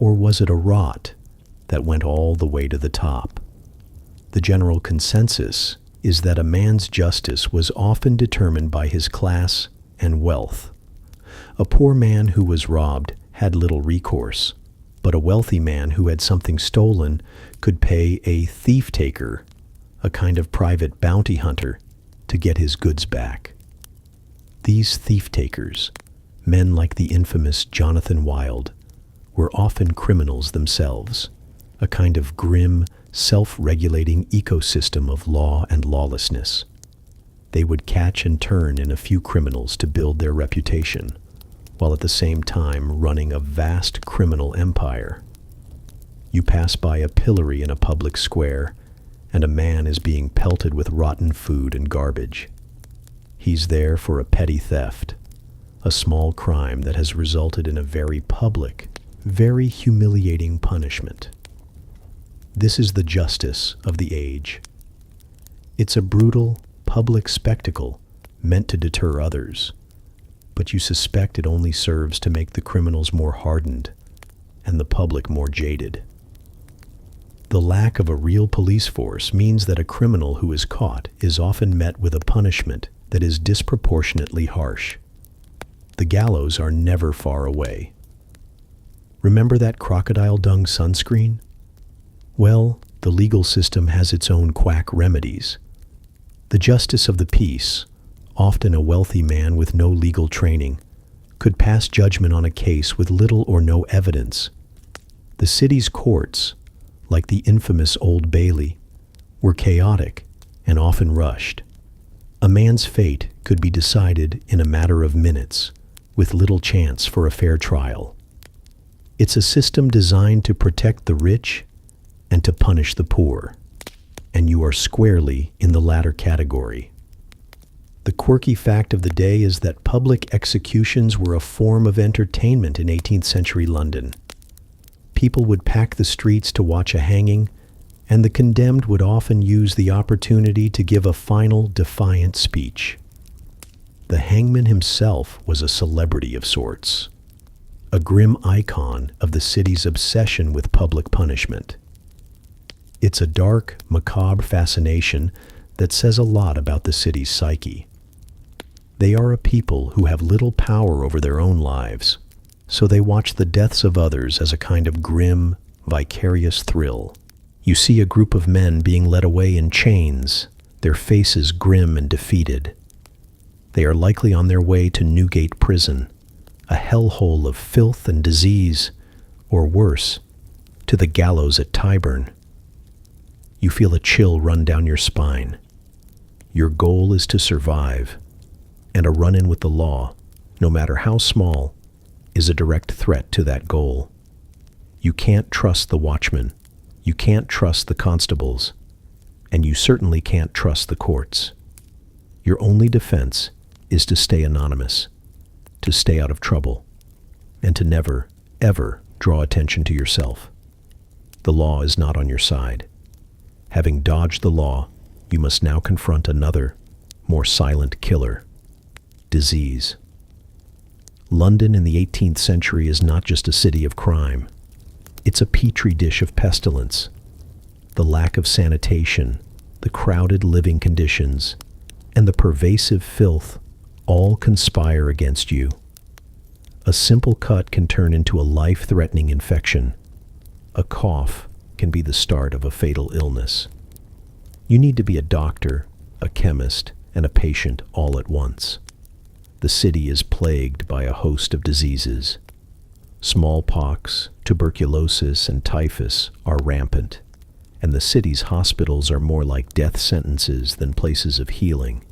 or was it a rot that went all the way to the top? The general consensus is that a man's justice was often determined by his class and wealth. A poor man who was robbed had little recourse, but a wealthy man who had something stolen could pay a thief-taker, a kind of private bounty hunter, to get his goods back. These thief-takers, men like the infamous Jonathan Wild, were often criminals themselves, a kind of grim, self-regulating ecosystem of law and lawlessness. They would catch and turn in a few criminals to build their reputation, while at the same time running a vast criminal empire. You pass by a pillory in a public square, and a man is being pelted with rotten food and garbage. He's there for a petty theft, a small crime that has resulted in a very public, very humiliating punishment. This is the justice of the age. It's a brutal, public spectacle meant to deter others, but you suspect it only serves to make the criminals more hardened and the public more jaded. The lack of a real police force means that a criminal who is caught is often met with a punishment that is disproportionately harsh. The gallows are never far away. Remember that crocodile dung sunscreen? Well, the legal system has its own quack remedies. The justice of the peace, often a wealthy man with no legal training, could pass judgment on a case with little or no evidence. The city's courts, like the infamous Old Bailey, were chaotic and often rushed. A man's fate could be decided in a matter of minutes, with little chance for a fair trial. It's a system designed to protect the rich and to punish the poor, and you are squarely in the latter category. The quirky fact of the day is that public executions were a form of entertainment in 18th century London. People would pack the streets to watch a hanging, and the condemned would often use the opportunity to give a final defiant speech. The hangman himself was a celebrity of sorts, a grim icon of the city's obsession with public punishment. It's a dark, macabre fascination that says a lot about the city's psyche. They are a people who have little power over their own lives, so they watch the deaths of others as a kind of grim, vicarious thrill. You see a group of men being led away in chains, their faces grim and defeated. They are likely on their way to Newgate Prison, a hellhole of filth and disease, or worse, to the gallows at Tyburn. You feel a chill run down your spine. Your goal is to survive, and a run-in with the law, no matter how small, is a direct threat to that goal. You can't trust the watchman. You can't trust the constables. And you certainly can't trust the courts. Your only defense is to stay anonymous, to stay out of trouble, and to never, ever draw attention to yourself. The law is not on your side. Having dodged the law, you must now confront another, more silent killer: disease. London in the 18th century is not just a city of crime. It's a petri dish of pestilence. The lack of sanitation, the crowded living conditions, and the pervasive filth all conspire against you. A simple cut can turn into a life-threatening infection. A cough can be the start of a fatal illness. You need to be a doctor, a chemist, and a patient all at once. The city is plagued by a host of diseases. Smallpox, tuberculosis, and typhus are rampant, and the city's hospitals are more like death sentences than places of healing.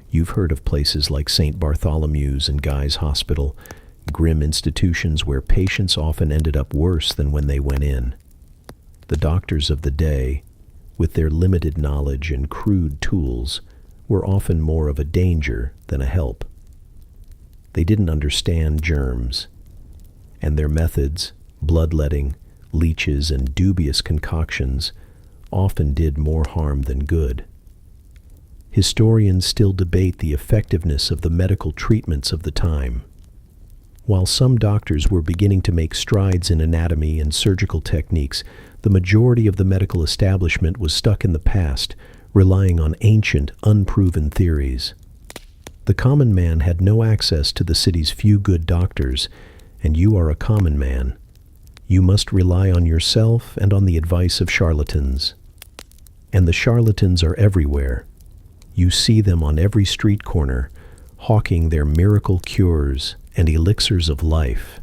You've heard of places like St. Bartholomew's and Guy's Hospital, grim institutions where patients often ended up worse than when they went in. The doctors of the day, with their limited knowledge and crude tools, were often more of a danger than a help. They didn't understand germs, and their methods, bloodletting, leeches, and dubious concoctions, often did more harm than good. Historians still debate the effectiveness of the medical treatments of the time. While some doctors were beginning to make strides in anatomy and surgical techniques, the majority of the medical establishment was stuck in the past, relying on ancient, unproven theories. The common man had no access to the city's few good doctors, and you are a common man. You must rely on yourself and on the advice of charlatans. And the charlatans are everywhere. You see them on every street corner, hawking their miracle cures and elixirs of life.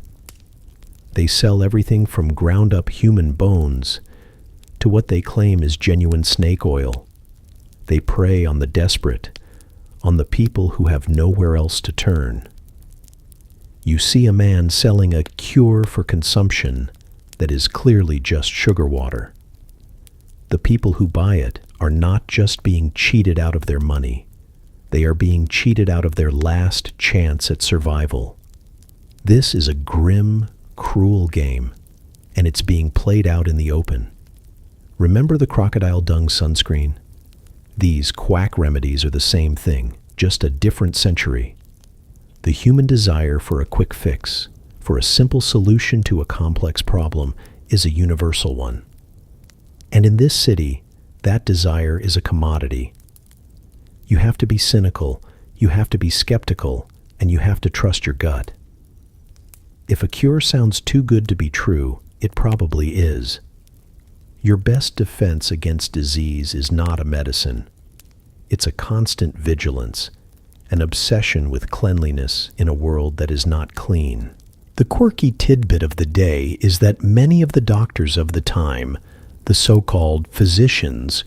They sell everything from ground-up human bones to what they claim is genuine snake oil. They prey on the desperate, on the people who have nowhere else to turn. You see a man selling a cure for consumption that is clearly just sugar water. The people who buy it are not just being cheated out of their money. They are being cheated out of their last chance at survival. This is a grim, cruel game, and it's being played out in the open. Remember the crocodile dung sunscreen? These quack remedies are the same thing, just a different century. The human desire for a quick fix, for a simple solution to a complex problem, is a universal one. And in this city, that desire is a commodity. You have to be cynical, you have to be skeptical, and you have to trust your gut. If a cure sounds too good to be true, it probably is. Your best defense against disease is not a medicine. It's a constant vigilance, an obsession with cleanliness in a world that is not clean. The quirky tidbit of the day is that many of the doctors of the time, the so-called physicians,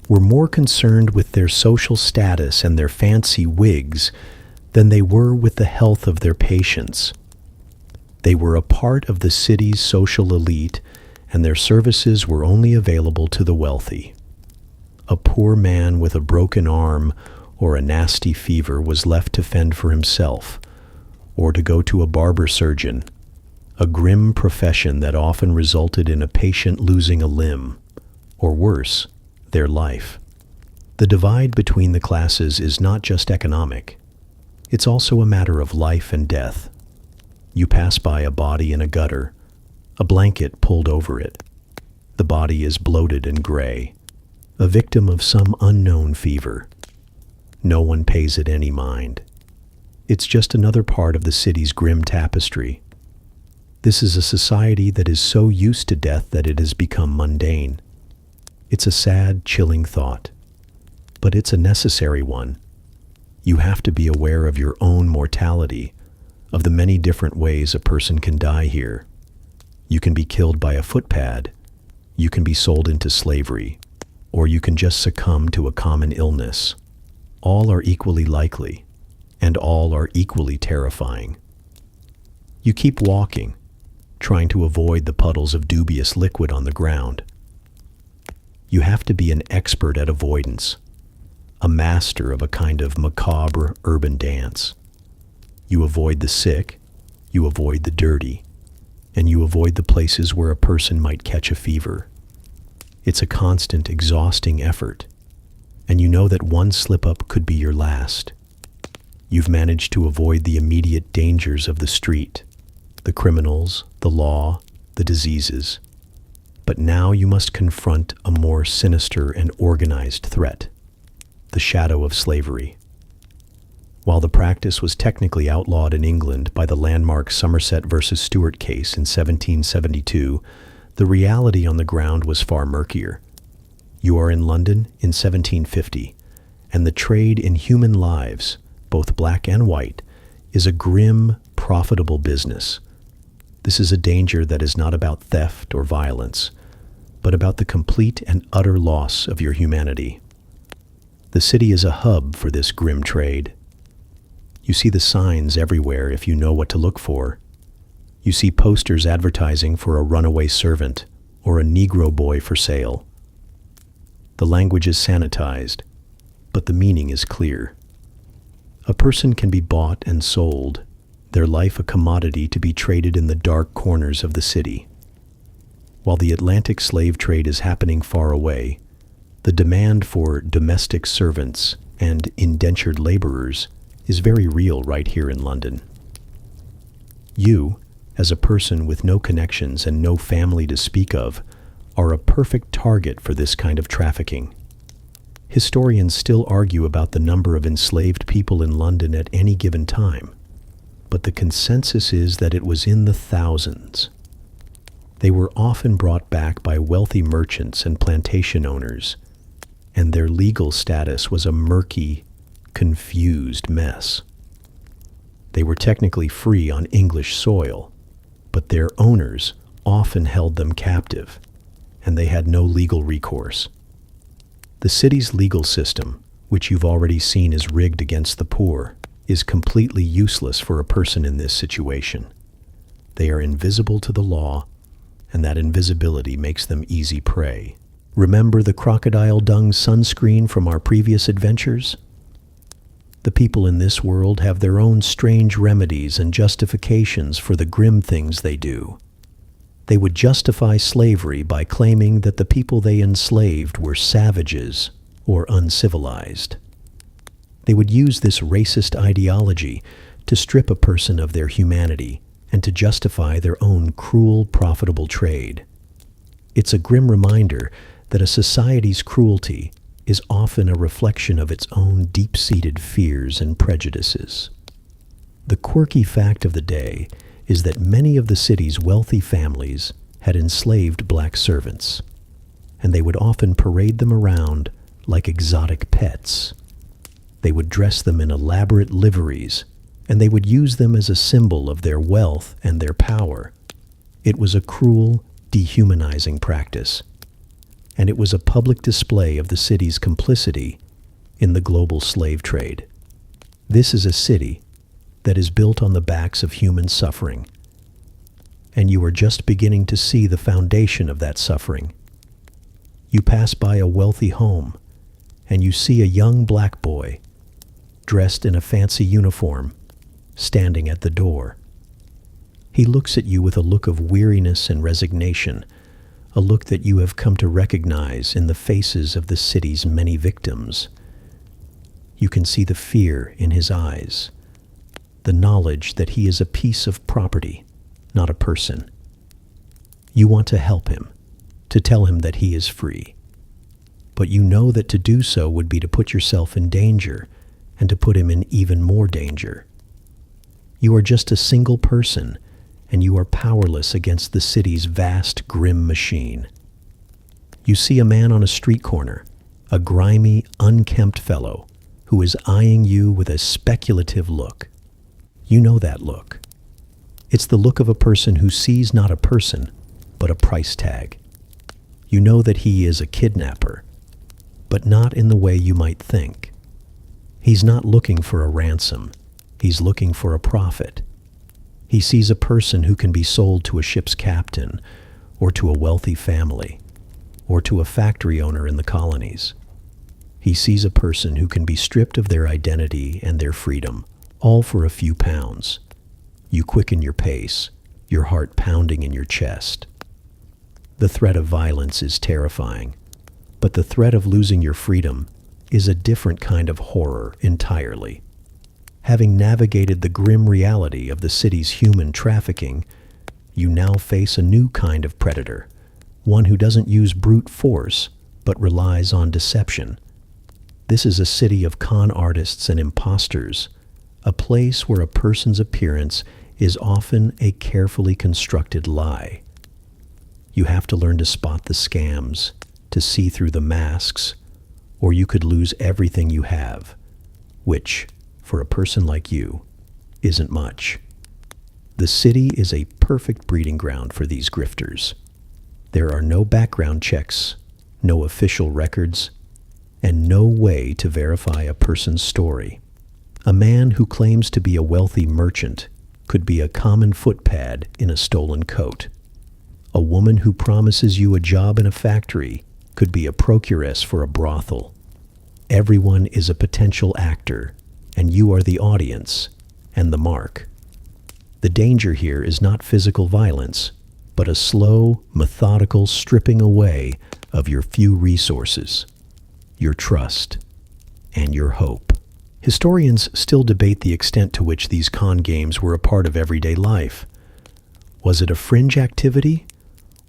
were more concerned with their social status and their fancy wigs than they were with the health of their patients. They were a part of the city's social elite, and their services were only available to the wealthy. A poor man with a broken arm or a nasty fever was left to fend for himself, or to go to a barber surgeon, a grim profession that often resulted in a patient losing a limb, or worse, their life. The divide between the classes is not just economic. It's also a matter of life and death. You pass by a body in a gutter, a blanket pulled over it. The body is bloated and gray, a victim of some unknown fever. No one pays it any mind. It's just another part of the city's grim tapestry. This is a society that is so used to death that it has become mundane. It's a sad, chilling thought, but it's a necessary one. You have to be aware of your own mortality, of the many different ways a person can die here. You can be killed by a footpad, you can be sold into slavery, or you can just succumb to a common illness. All are equally likely, and all are equally terrifying. You keep walking, trying to avoid the puddles of dubious liquid on the ground. You have to be an expert at avoidance, a master of a kind of macabre urban dance. You avoid the sick, you avoid the dirty, and you avoid the places where a person might catch a fever. It's a constant, exhausting effort, and you know that one slip-up could be your last. You've managed to avoid the immediate dangers of the street, the criminals, the law, the diseases. But now you must confront a more sinister and organized threat, the shadow of slavery. While the practice was technically outlawed in England by the landmark Somerset versus Stuart case in 1772, the reality on the ground was far murkier. You are in London in 1750, and the trade in human lives, both black and white, is a grim, profitable business. This is a danger that is not about theft or violence, but about the complete and utter loss of your humanity. The city is a hub for this grim trade. You see the signs everywhere if you know what to look for. You see posters advertising for a runaway servant or a Negro boy for sale. The language is sanitized, but the meaning is clear. A person can be bought and sold, their life a commodity to be traded in the dark corners of the city. While the Atlantic slave trade is happening far away, the demand for domestic servants and indentured laborers is very real right here in London. You, as a person with no connections and no family to speak of, are a perfect target for this kind of trafficking. Historians still argue about the number of enslaved people in London at any given time, but the consensus is that it was in the thousands. They were often brought back by wealthy merchants and plantation owners, and their legal status was a murky, confused mess. They were technically free on English soil, but their owners often held them captive, and they had no legal recourse. The city's legal system, which you've already seen is rigged against the poor, is completely useless for a person in this situation. They are invisible to the law, and that invisibility makes them easy prey. Remember the crocodile dung sunscreen from our previous adventures? The people in this world have their own strange remedies and justifications for the grim things they do. They would justify slavery by claiming that the people they enslaved were savages or uncivilized. They would use this racist ideology to strip a person of their humanity and to justify their own cruel, profitable trade. It's a grim reminder that a society's cruelty is often a reflection of its own deep-seated fears and prejudices. The quirky fact of the day is that many of the city's wealthy families had enslaved black servants, and they would often parade them around like exotic pets. They would dress them in elaborate liveries, and they would use them as a symbol of their wealth and their power. It was a cruel, dehumanizing practice, and it was a public display of the city's complicity in the global slave trade. This is a city that is built on the backs of human suffering, and you are just beginning to see the foundation of that suffering. You pass by a wealthy home, and you see a young black boy, dressed in a fancy uniform, standing at the door. He looks at you with a look of weariness and resignation, a look that you have come to recognize in the faces of the city's many victims. You can see the fear in his eyes, the knowledge that he is a piece of property, not a person. You want to help him, to tell him that he is free. But you know that to do so would be to put yourself in danger and to put him in even more danger. You are just a single person, and you are powerless against the city's vast, grim machine. You see a man on a street corner, a grimy, unkempt fellow, who is eyeing you with a speculative look. You know that look. It's the look of a person who sees not a person, but a price tag. You know that he is a kidnapper, but not in the way you might think. He's not looking for a ransom. He's looking for a profit. He sees a person who can be sold to a ship's captain, or to a wealthy family, or to a factory owner in the colonies. He sees a person who can be stripped of their identity and their freedom, all for a few pounds. You quicken your pace, your heart pounding in your chest. The threat of violence is terrifying, but the threat of losing your freedom is a different kind of horror entirely. Having navigated the grim reality of the city's human trafficking, you now face a new kind of predator, one who doesn't use brute force, but relies on deception. This is a city of con artists and imposters, a place where a person's appearance is often a carefully constructed lie. You have to learn to spot the scams, to see through the masks, or you could lose everything you have, which, for a person like you, isn't much. The city is a perfect breeding ground for these grifters. There are no background checks, no official records, and no way to verify a person's story. A man who claims to be a wealthy merchant could be a common footpad in a stolen coat. A woman who promises you a job in a factory could be a procuress for a brothel. Everyone is a potential actor, and you are the audience and the mark. The danger here is not physical violence, but a slow, methodical stripping away of your few resources, your trust, and your hope. Historians still debate the extent to which these con games were a part of everyday life. Was it a fringe activity,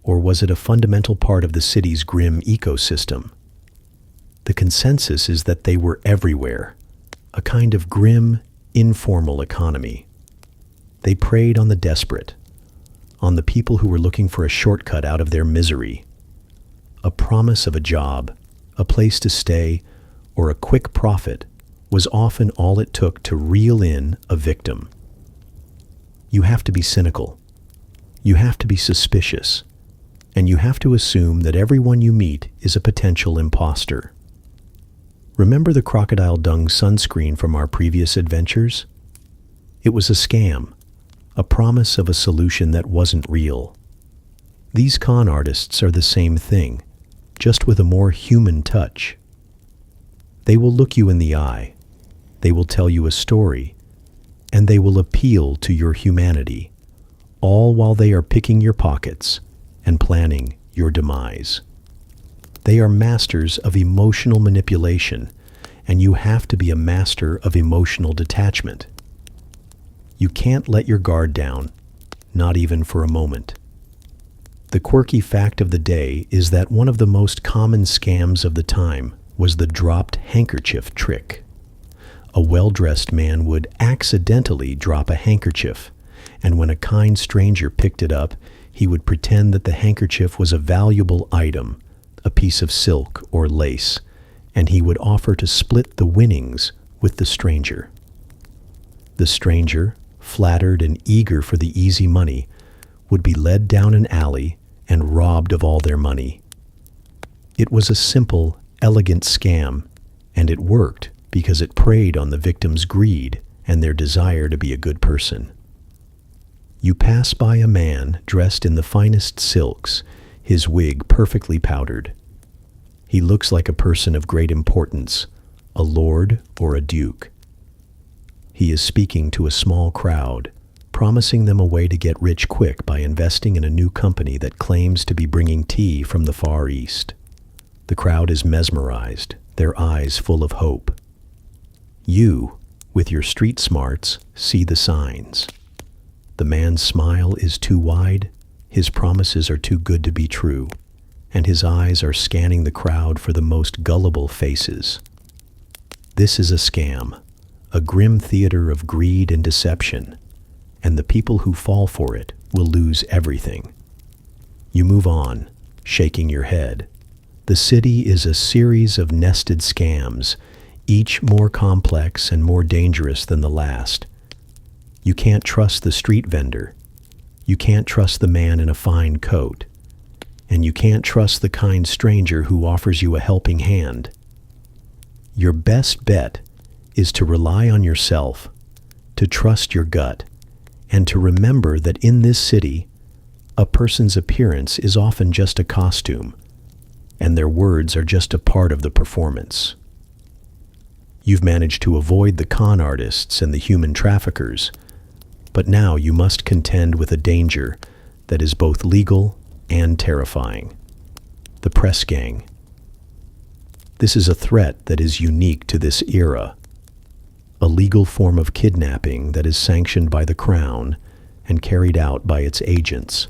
or was it a fundamental part of the city's grim ecosystem? The consensus is that they were everywhere, a kind of grim, informal economy. They preyed on the desperate, on the people who were looking for a shortcut out of their misery. A promise of a job, a place to stay, or a quick profit was often all it took to reel in a victim. You have to be cynical. You have to be suspicious. And you have to assume that everyone you meet is a potential imposter. Remember the crocodile dung sunscreen from our previous adventures? It was a scam, a promise of a solution that wasn't real. These con artists are the same thing, just with a more human touch. They will look you in the eye, they will tell you a story, and they will appeal to your humanity, all while they are picking your pockets and planning your demise. They are masters of emotional manipulation, and you have to be a master of emotional detachment. You can't let your guard down, not even for a moment. The quirky fact of the day is that one of the most common scams of the time was the dropped handkerchief trick. A well-dressed man would accidentally drop a handkerchief, and when a kind stranger picked it up, he would pretend that the handkerchief was a valuable item, a piece of silk or lace, and he would offer to split the winnings with the stranger. The stranger, flattered and eager for the easy money, would be led down an alley and robbed of all their money. It was a simple, elegant scam, and it worked because it preyed on the victim's greed and their desire to be a good person. You pass by a man dressed in the finest silks, his wig perfectly powdered. He looks like a person of great importance, a lord or a duke. He is speaking to a small crowd, promising them a way to get rich quick by investing in a new company that claims to be bringing tea from the Far East. The crowd is mesmerized, their eyes full of hope. You, with your street smarts, see the signs. The man's smile is too wide, his promises are too good to be true, and his eyes are scanning the crowd for the most gullible faces. This is a scam, a grim theater of greed and deception, and the people who fall for it will lose everything. You move on, shaking your head. The city is a series of nested scams, each more complex and more dangerous than the last. You can't trust the street vendor. You can't trust the man in a fine coat. And you can't trust the kind stranger who offers you a helping hand. Your best bet is to rely on yourself, to trust your gut, and to remember that in this city, a person's appearance is often just a costume, and their words are just a part of the performance. You've managed to avoid the con artists and the human traffickers, but now you must contend with a danger that is both legal and terrifying: the press gang. This is a threat that is unique to this era, a legal form of kidnapping that is sanctioned by the Crown and carried out by its agents.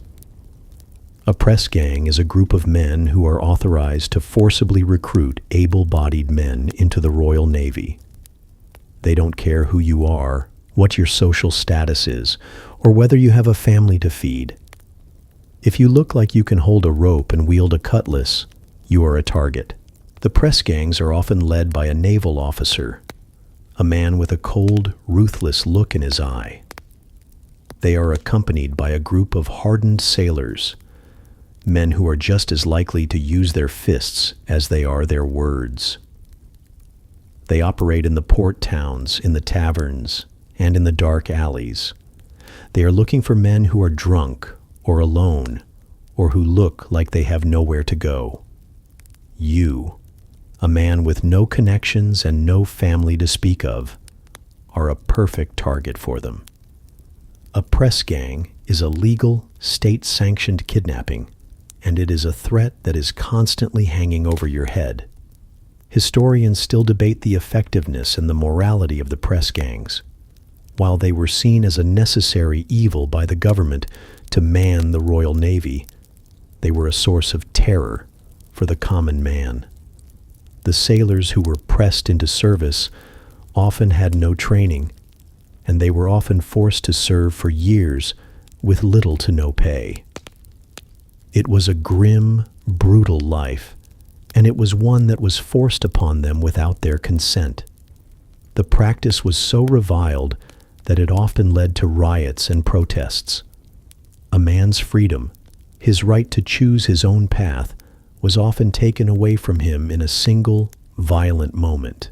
A press gang is a group of men who are authorized to forcibly recruit able-bodied men into the Royal Navy. They don't care who you are, what your social status is, or whether you have a family to feed. If you look like you can hold a rope and wield a cutlass, you are a target. The press gangs are often led by a naval officer, a man with a cold, ruthless look in his eye. They are accompanied by a group of hardened sailors, men who are just as likely to use their fists as they are their words. They operate in the port towns, in the taverns, and in the dark alleys. They are looking for men who are drunk or alone, or who look like they have nowhere to go. You, a man with no connections and no family to speak of, are a perfect target for them. A press gang is a legal, state-sanctioned kidnapping, and it is a threat that is constantly hanging over your head. Historians still debate the effectiveness and the morality of the press gangs. While they were seen as a necessary evil by the government to man the Royal Navy, they were a source of terror for the common man. The sailors who were pressed into service often had no training, and they were often forced to serve for years with little to no pay. It was a grim, brutal life, and it was one that was forced upon them without their consent. The practice was so reviled that it often led to riots and protests. A man's freedom, his right to choose his own path, was often taken away from him in a single, violent moment.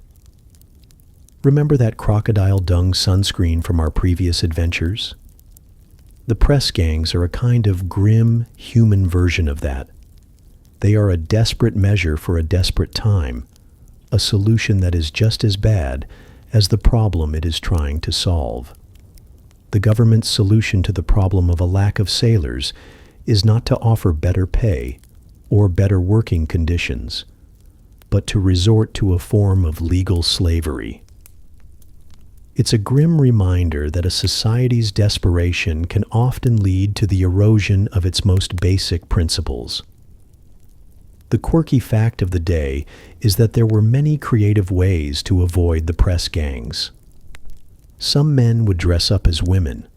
Remember that crocodile dung sunscreen from our previous adventures? The press gangs are a kind of grim, human version of that. They are a desperate measure for a desperate time, a solution that is just as bad as the problem it is trying to solve. The government's solution to the problem of a lack of sailors is not to offer better pay or better working conditions, but to resort to a form of legal slavery. It's a grim reminder that a society's desperation can often lead to the erosion of its most basic principles. The quirky fact of the day is that there were many creative ways to avoid the press gangs. Some men would dress up as women,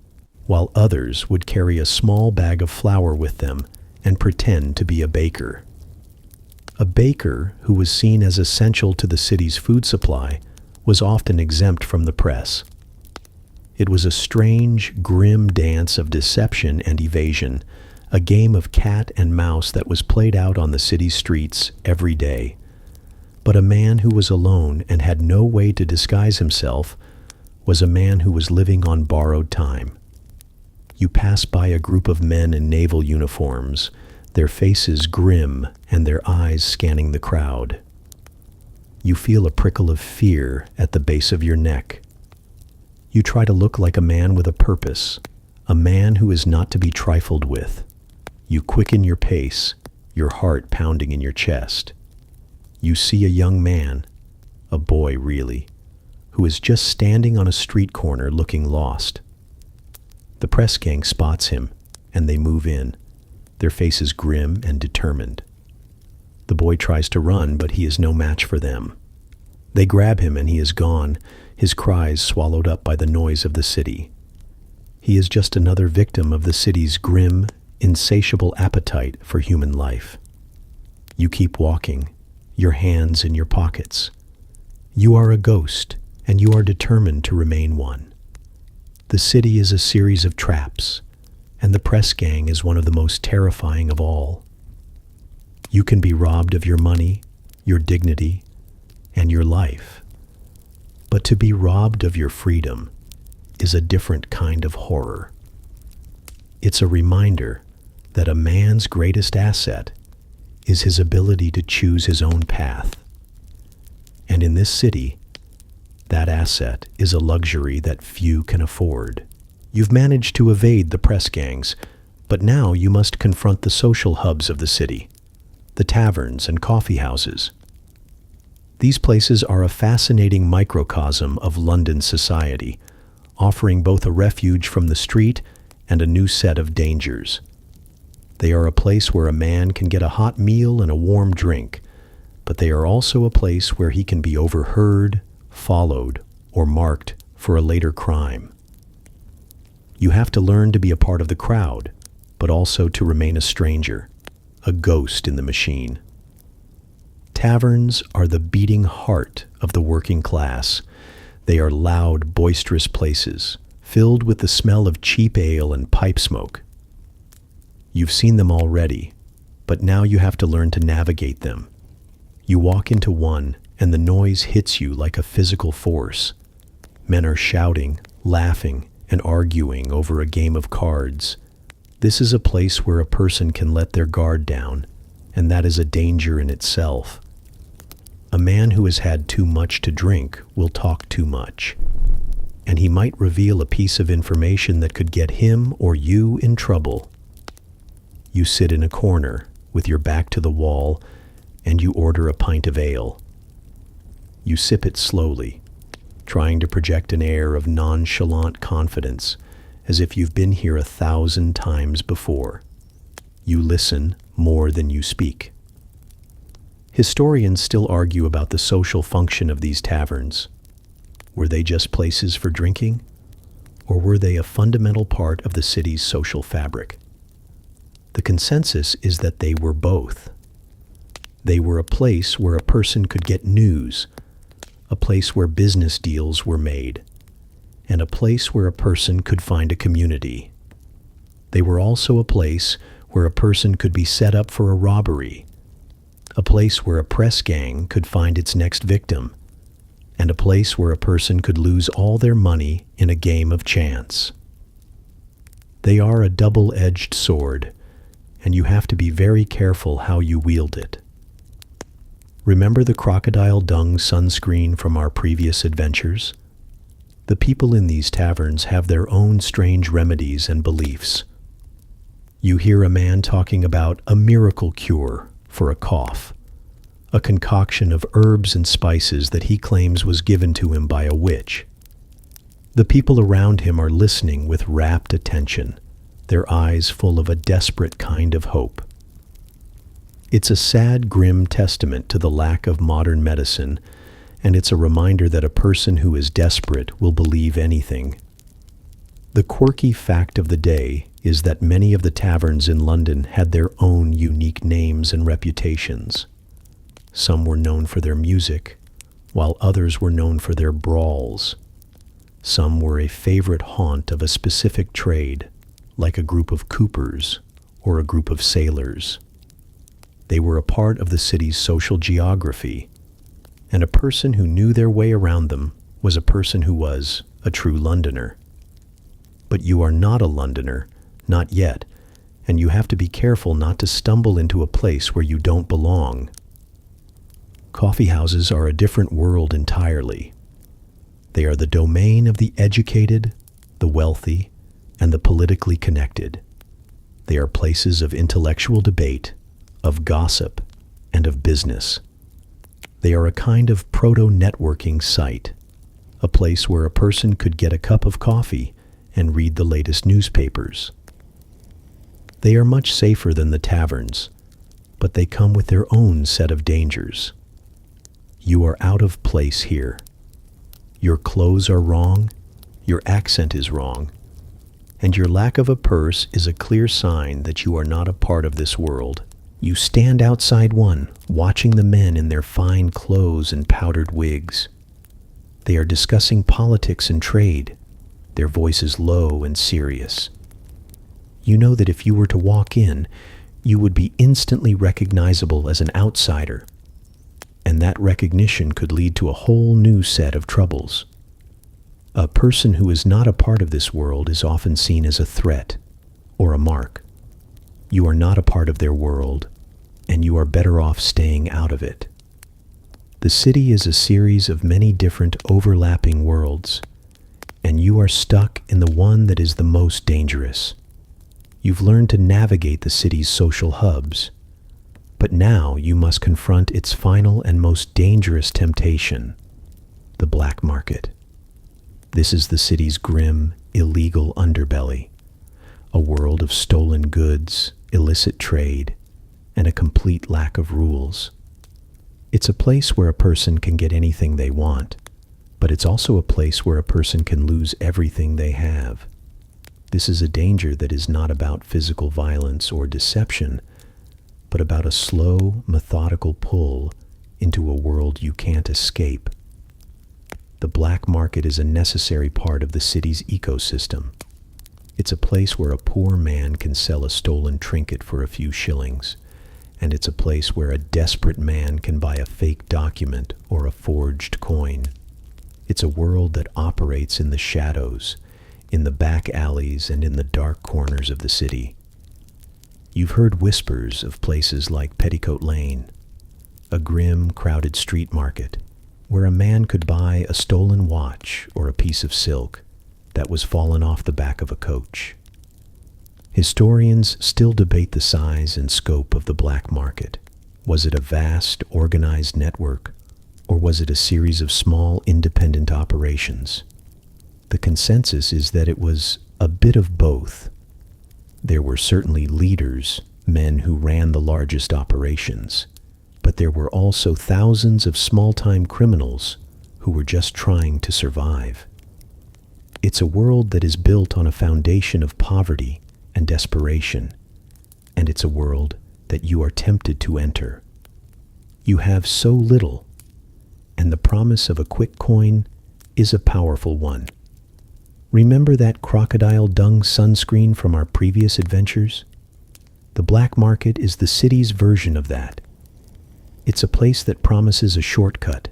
while others would carry a small bag of flour with them and pretend to be a baker. A baker who was seen as essential to the city's food supply was often exempt from the press. It was a strange, grim dance of deception and evasion, a game of cat and mouse that was played out on the city's streets every day. But a man who was alone and had no way to disguise himself was a man who was living on borrowed time. You pass by a group of men in naval uniforms, their faces grim and their eyes scanning the crowd. You feel a prickle of fear at the base of your neck. You try to look like a man with a purpose, a man who is not to be trifled with. You quicken your pace, your heart pounding in your chest. You see a young man, a boy really, who is just standing on a street corner looking lost. The press gang spots him, and they move in, their faces grim and determined. The boy tries to run, but he is no match for them. They grab him and he is gone, his cries swallowed up by the noise of the city. He is just another victim of the city's grim, insatiable appetite for human life. You keep walking, your hands in your pockets. You are a ghost, and you are determined to remain one. The city is a series of traps, and the press gang is one of the most terrifying of all. You can be robbed of your money, your dignity, and your life. But to be robbed of your freedom is a different kind of horror. It's a reminder that a man's greatest asset is his ability to choose his own path. And in this city, that asset is a luxury that few can afford. You've managed to evade the press gangs, but now you must confront the social hubs of the city, the taverns and coffee houses. These places are a fascinating microcosm of London society, offering both a refuge from the street and a new set of dangers. They are a place where a man can get a hot meal and a warm drink, but they are also a place where he can be overheard, followed, or marked for a later crime. You have to learn to be a part of the crowd, but also to remain a stranger, a ghost in the machine. Taverns are the beating heart of the working class. They are loud, boisterous places, filled with the smell of cheap ale and pipe smoke. You've seen them already, but now you have to learn to navigate them. You walk into one, and the noise hits you like a physical force. Men are shouting, laughing, and arguing over a game of cards. This is a place where a person can let their guard down, and that is a danger in itself. A man who has had too much to drink will talk too much, and he might reveal a piece of information that could get him or you in trouble. You sit in a corner with your back to the wall, and you order a pint of ale. You sip it slowly, trying to project an air of nonchalant confidence, as if you've been here 1,000 times before. You listen more than you speak. Historians still argue about the social function of these taverns. Were they just places for drinking, or were they a fundamental part of the city's social fabric? The consensus is that they were both. They were a place where a person could get news, a place where business deals were made, and a place where a person could find a community. They were also a place where a person could be set up for a robbery, a place where a press gang could find its next victim, and a place where a person could lose all their money in a game of chance. They are a double-edged sword, and you have to be very careful how you wield it. Remember the crocodile dung sunscreen from our previous adventures? The people in these taverns have their own strange remedies and beliefs. You hear a man talking about a miracle cure for a cough, a concoction of herbs and spices that he claims was given to him by a witch. The people around him are listening with rapt attention, their eyes full of a desperate kind of hope. It's a sad, grim testament to the lack of modern medicine, and it's a reminder that a person who is desperate will believe anything. The quirky fact of the day is that many of the taverns in London had their own unique names and reputations. Some were known for their music, while others were known for their brawls. Some were a favorite haunt of a specific trade, like a group of coopers or a group of sailors. They were a part of the city's social geography, and a person who knew their way around them was a person who was a true Londoner. But you are not a Londoner, not yet, and you have to be careful not to stumble into a place where you don't belong. Coffee houses are a different world entirely. They are the domain of the educated, the wealthy, and the politically connected. They are places of intellectual debate, of gossip, and of business. They are a kind of proto-networking site, a place where a person could get a cup of coffee and read the latest newspapers. They are much safer than the taverns, but they come with their own set of dangers. You are out of place here. Your clothes are wrong, your accent is wrong, and your lack of a purse is a clear sign that you are not a part of this world. You stand outside one, watching the men in their fine clothes and powdered wigs. They are discussing politics and trade, their voices low and serious. You know that if you were to walk in, you would be instantly recognizable as an outsider, and that recognition could lead to a whole new set of troubles. A person who is not a part of this world is often seen as a threat, or a mark. You are not a part of their world, and you are better off staying out of it. The city is a series of many different overlapping worlds, and you are stuck in the one that is the most dangerous. You've learned to navigate the city's social hubs, but now you must confront its final and most dangerous temptation, the black market. This is the city's grim, illegal underbelly, a world of stolen goods, illicit trade, and a complete lack of rules. It's a place where a person can get anything they want, but it's also a place where a person can lose everything they have. This is a danger that is not about physical violence or deception, but about a slow, methodical pull into a world you can't escape. The black market is a necessary part of the city's ecosystem. It's a place where a poor man can sell a stolen trinket for a few shillings, and it's a place where a desperate man can buy a fake document or a forged coin. It's a world that operates in the shadows, in the back alleys, and in the dark corners of the city. You've heard whispers of places like Petticoat Lane, a grim, crowded street market where a man could buy a stolen watch or a piece of silk that was fallen off the back of a coach. Historians still debate the size and scope of the black market. Was it a vast, organized network, or was it a series of small, independent operations? The consensus is that it was a bit of both. There were certainly leaders, men who ran the largest operations, but there were also thousands of small-time criminals who were just trying to survive. It's a world that is built on a foundation of poverty and desperation, and it's a world that you are tempted to enter. You have so little, and the promise of a quick coin is a powerful one. Remember that crocodile dung sunscreen from our previous adventures? The black market is the city's version of that. It's a place that promises a shortcut,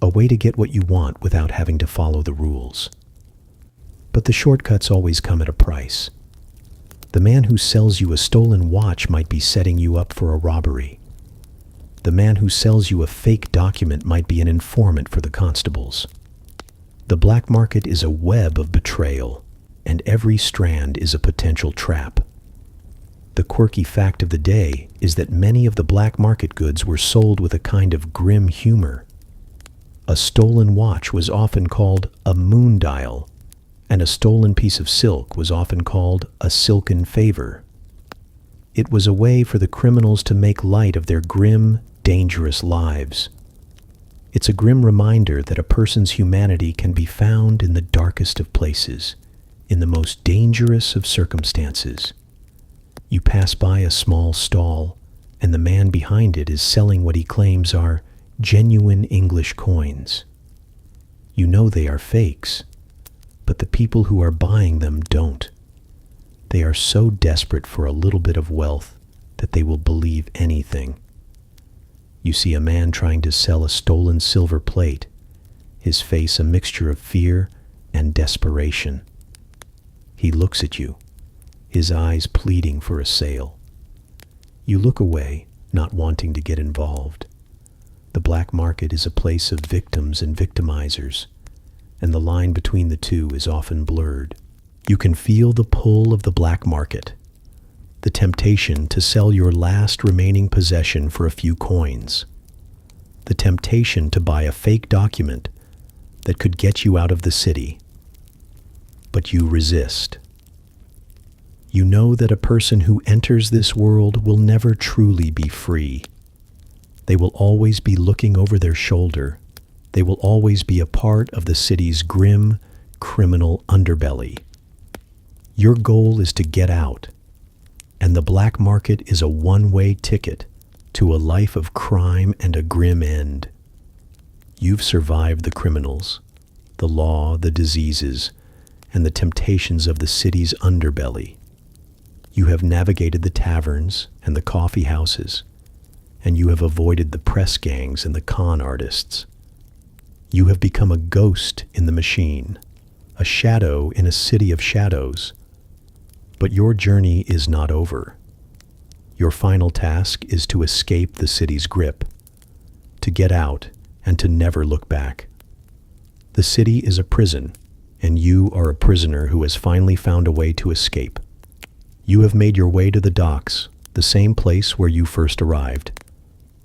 a way to get what you want without having to follow the rules. But the shortcuts always come at a price. The man who sells you a stolen watch might be setting you up for a robbery. The man who sells you a fake document might be an informant for the constables. The black market is a web of betrayal, and every strand is a potential trap. The quirky fact of the day is that many of the black market goods were sold with a kind of grim humor. A stolen watch was often called a moon dial, and a stolen piece of silk was often called a silken favor. It was a way for the criminals to make light of their grim, dangerous lives. It's a grim reminder that a person's humanity can be found in the darkest of places, in the most dangerous of circumstances. You pass by a small stall, and the man behind it is selling what he claims are genuine English coins. You know they are fakes, but the people who are buying them don't. They are so desperate for a little bit of wealth that they will believe anything. You see a man trying to sell a stolen silver plate, his face a mixture of fear and desperation. He looks at you, his eyes pleading for a sale. You look away, not wanting to get involved. The black market is a place of victims and victimizers, and the line between the two is often blurred. You can feel the pull of the black market, the temptation to sell your last remaining possession for a few coins, the temptation to buy a fake document that could get you out of the city. But you resist. You know that a person who enters this world will never truly be free. They will always be looking over their shoulder. They will always be a part of the city's grim, criminal underbelly. Your goal is to get out, and the black market is a one-way ticket to a life of crime and a grim end. You've survived the criminals, the law, the diseases, and the temptations of the city's underbelly. You have navigated the taverns and the coffee houses, and you have avoided the press gangs and the con artists. You have become a ghost in the machine, a shadow in a city of shadows. But your journey is not over. Your final task is to escape the city's grip, to get out and to never look back. The city is a prison, and you are a prisoner who has finally found a way to escape. You have made your way to the docks, the same place where you first arrived.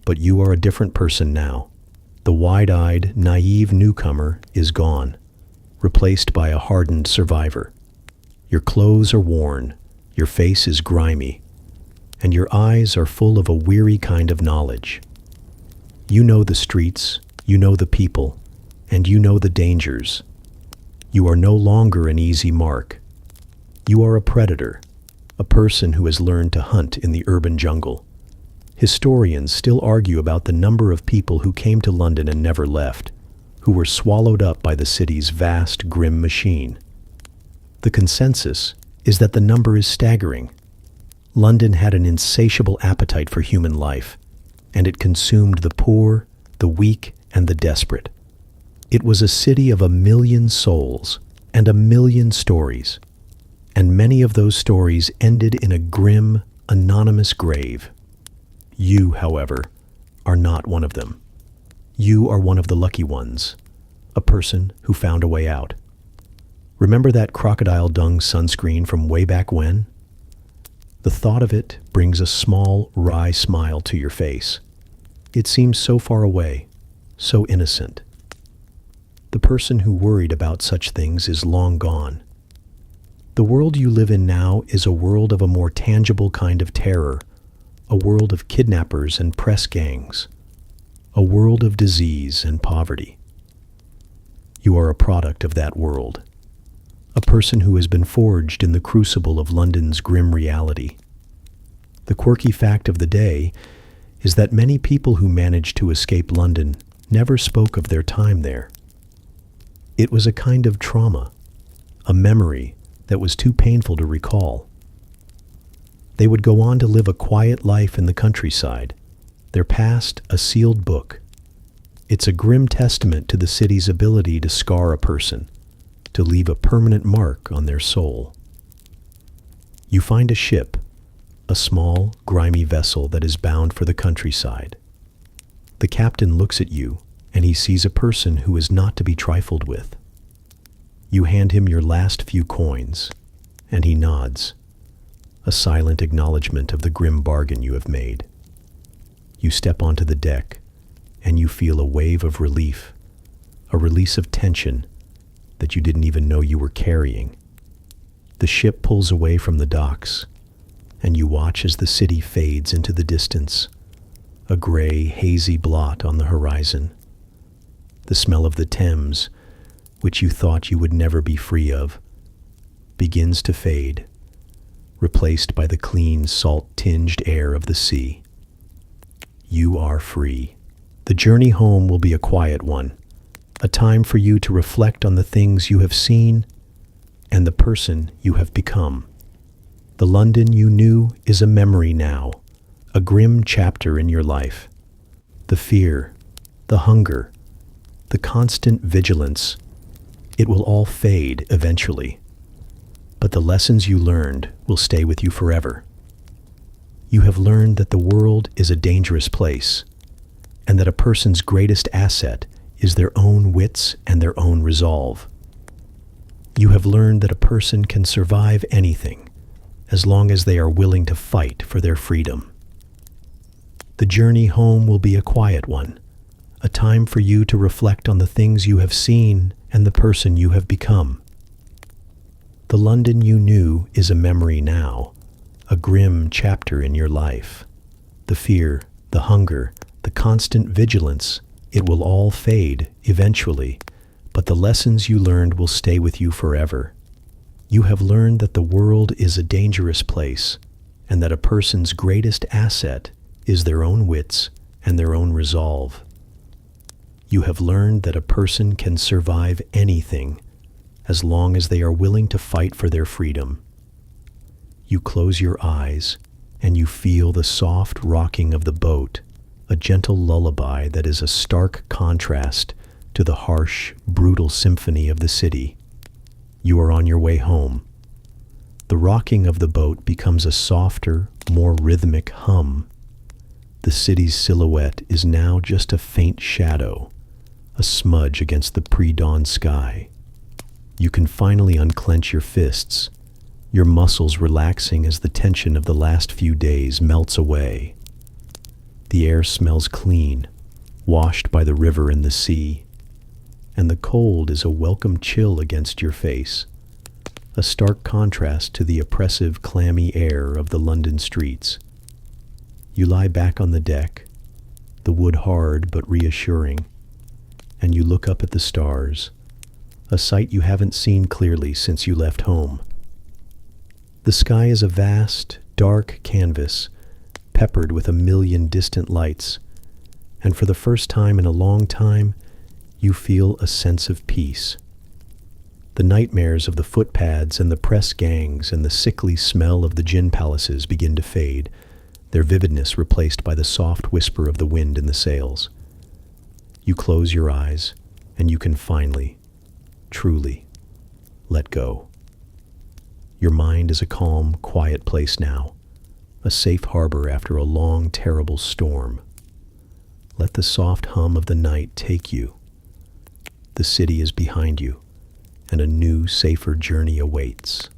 But you are a different person now. The wide-eyed, naive newcomer is gone, replaced by a hardened survivor. Your clothes are worn, your face is grimy, and your eyes are full of a weary kind of knowledge. You know the streets, you know the people, and you know the dangers. You are no longer an easy mark. You are a predator, a person who has learned to hunt in the urban jungle. Historians still argue about the number of people who came to London and never left, who were swallowed up by the city's vast, grim machine. The consensus is that the number is staggering. London had an insatiable appetite for human life, and it consumed the poor, the weak, and the desperate. It was a city of 1,000,000 souls and 1,000,000 stories, and many of those stories ended in a grim, anonymous grave. You, however, are not one of them. You are one of the lucky ones, a person who found a way out. Remember that crocodile dung sunscreen from way back when? The thought of it brings a small, wry smile to your face. It seems so far away, so innocent. The person who worried about such things is long gone. The world you live in now is a world of a more tangible kind of terror, a world of kidnappers and press gangs, a world of disease and poverty. You are a product of that world, a person who has been forged in the crucible of London's grim reality. The quirky fact of the day is that many people who managed to escape London never spoke of their time there. It was a kind of trauma, a memory that was too painful to recall. They would go on to live a quiet life in the countryside, their past a sealed book. It's a grim testament to the city's ability to scar a person, to leave a permanent mark on their soul. You find a ship, a small, grimy vessel that is bound for the countryside. The captain looks at you, and he sees a person who is not to be trifled with. You hand him your last few coins, and he nods, a silent acknowledgement of the grim bargain you have made. You step onto the deck, and you feel a wave of relief, a release of tension that you didn't even know you were carrying. The ship pulls away from the docks, and you watch as the city fades into the distance, a gray, hazy blot on the horizon. The smell of the Thames, which you thought you would never be free of, begins to fade, replaced by the clean, salt-tinged air of the sea. You are free. The journey home will be a quiet one, a time for you to reflect on the things you have seen and the person you have become. The London you knew is a memory now, a grim chapter in your life. The fear, the hunger, the constant vigilance, it will all fade eventually. But the lessons you learned will stay with you forever. You have learned that the world is a dangerous place, and that a person's greatest asset is their own wits and their own resolve. You have learned that a person can survive anything as long as they are willing to fight for their freedom. The journey home will be a quiet one, a time for you to reflect on the things you have seen and the person you have become. The London you knew is a memory now, a grim chapter in your life. The fear, the hunger, the constant vigilance, it will all fade eventually, but the lessons you learned will stay with you forever. You have learned that the world is a dangerous place, and that a person's greatest asset is their own wits and their own resolve. You have learned that a person can survive anything as long as they are willing to fight for their freedom. You close your eyes and you feel the soft rocking of the boat, a gentle lullaby that is a stark contrast to the harsh, brutal symphony of the city. You are on your way home. The rocking of the boat becomes a softer, more rhythmic hum. The city's silhouette is now just a faint shadow, a smudge against the pre-dawn sky. You can finally unclench your fists, your muscles relaxing as the tension of the last few days melts away. The air smells clean, washed by the river and the sea, and the cold is a welcome chill against your face, a stark contrast to the oppressive, clammy air of the London streets. You lie back on the deck, the wood hard but reassuring, and you look up at the stars, a sight you haven't seen clearly since you left home. The sky is a vast, dark canvas, peppered with a million distant lights, and for the first time in a long time, you feel a sense of peace. The nightmares of the footpads and the press gangs and the sickly smell of the gin palaces begin to fade, their vividness replaced by the soft whisper of the wind in the sails. You close your eyes, and you can finally, truly, let go. Your mind is a calm, quiet place now, a safe harbor after a long, terrible storm. Let the soft hum of the night take you. The city is behind you, and a new, safer journey awaits.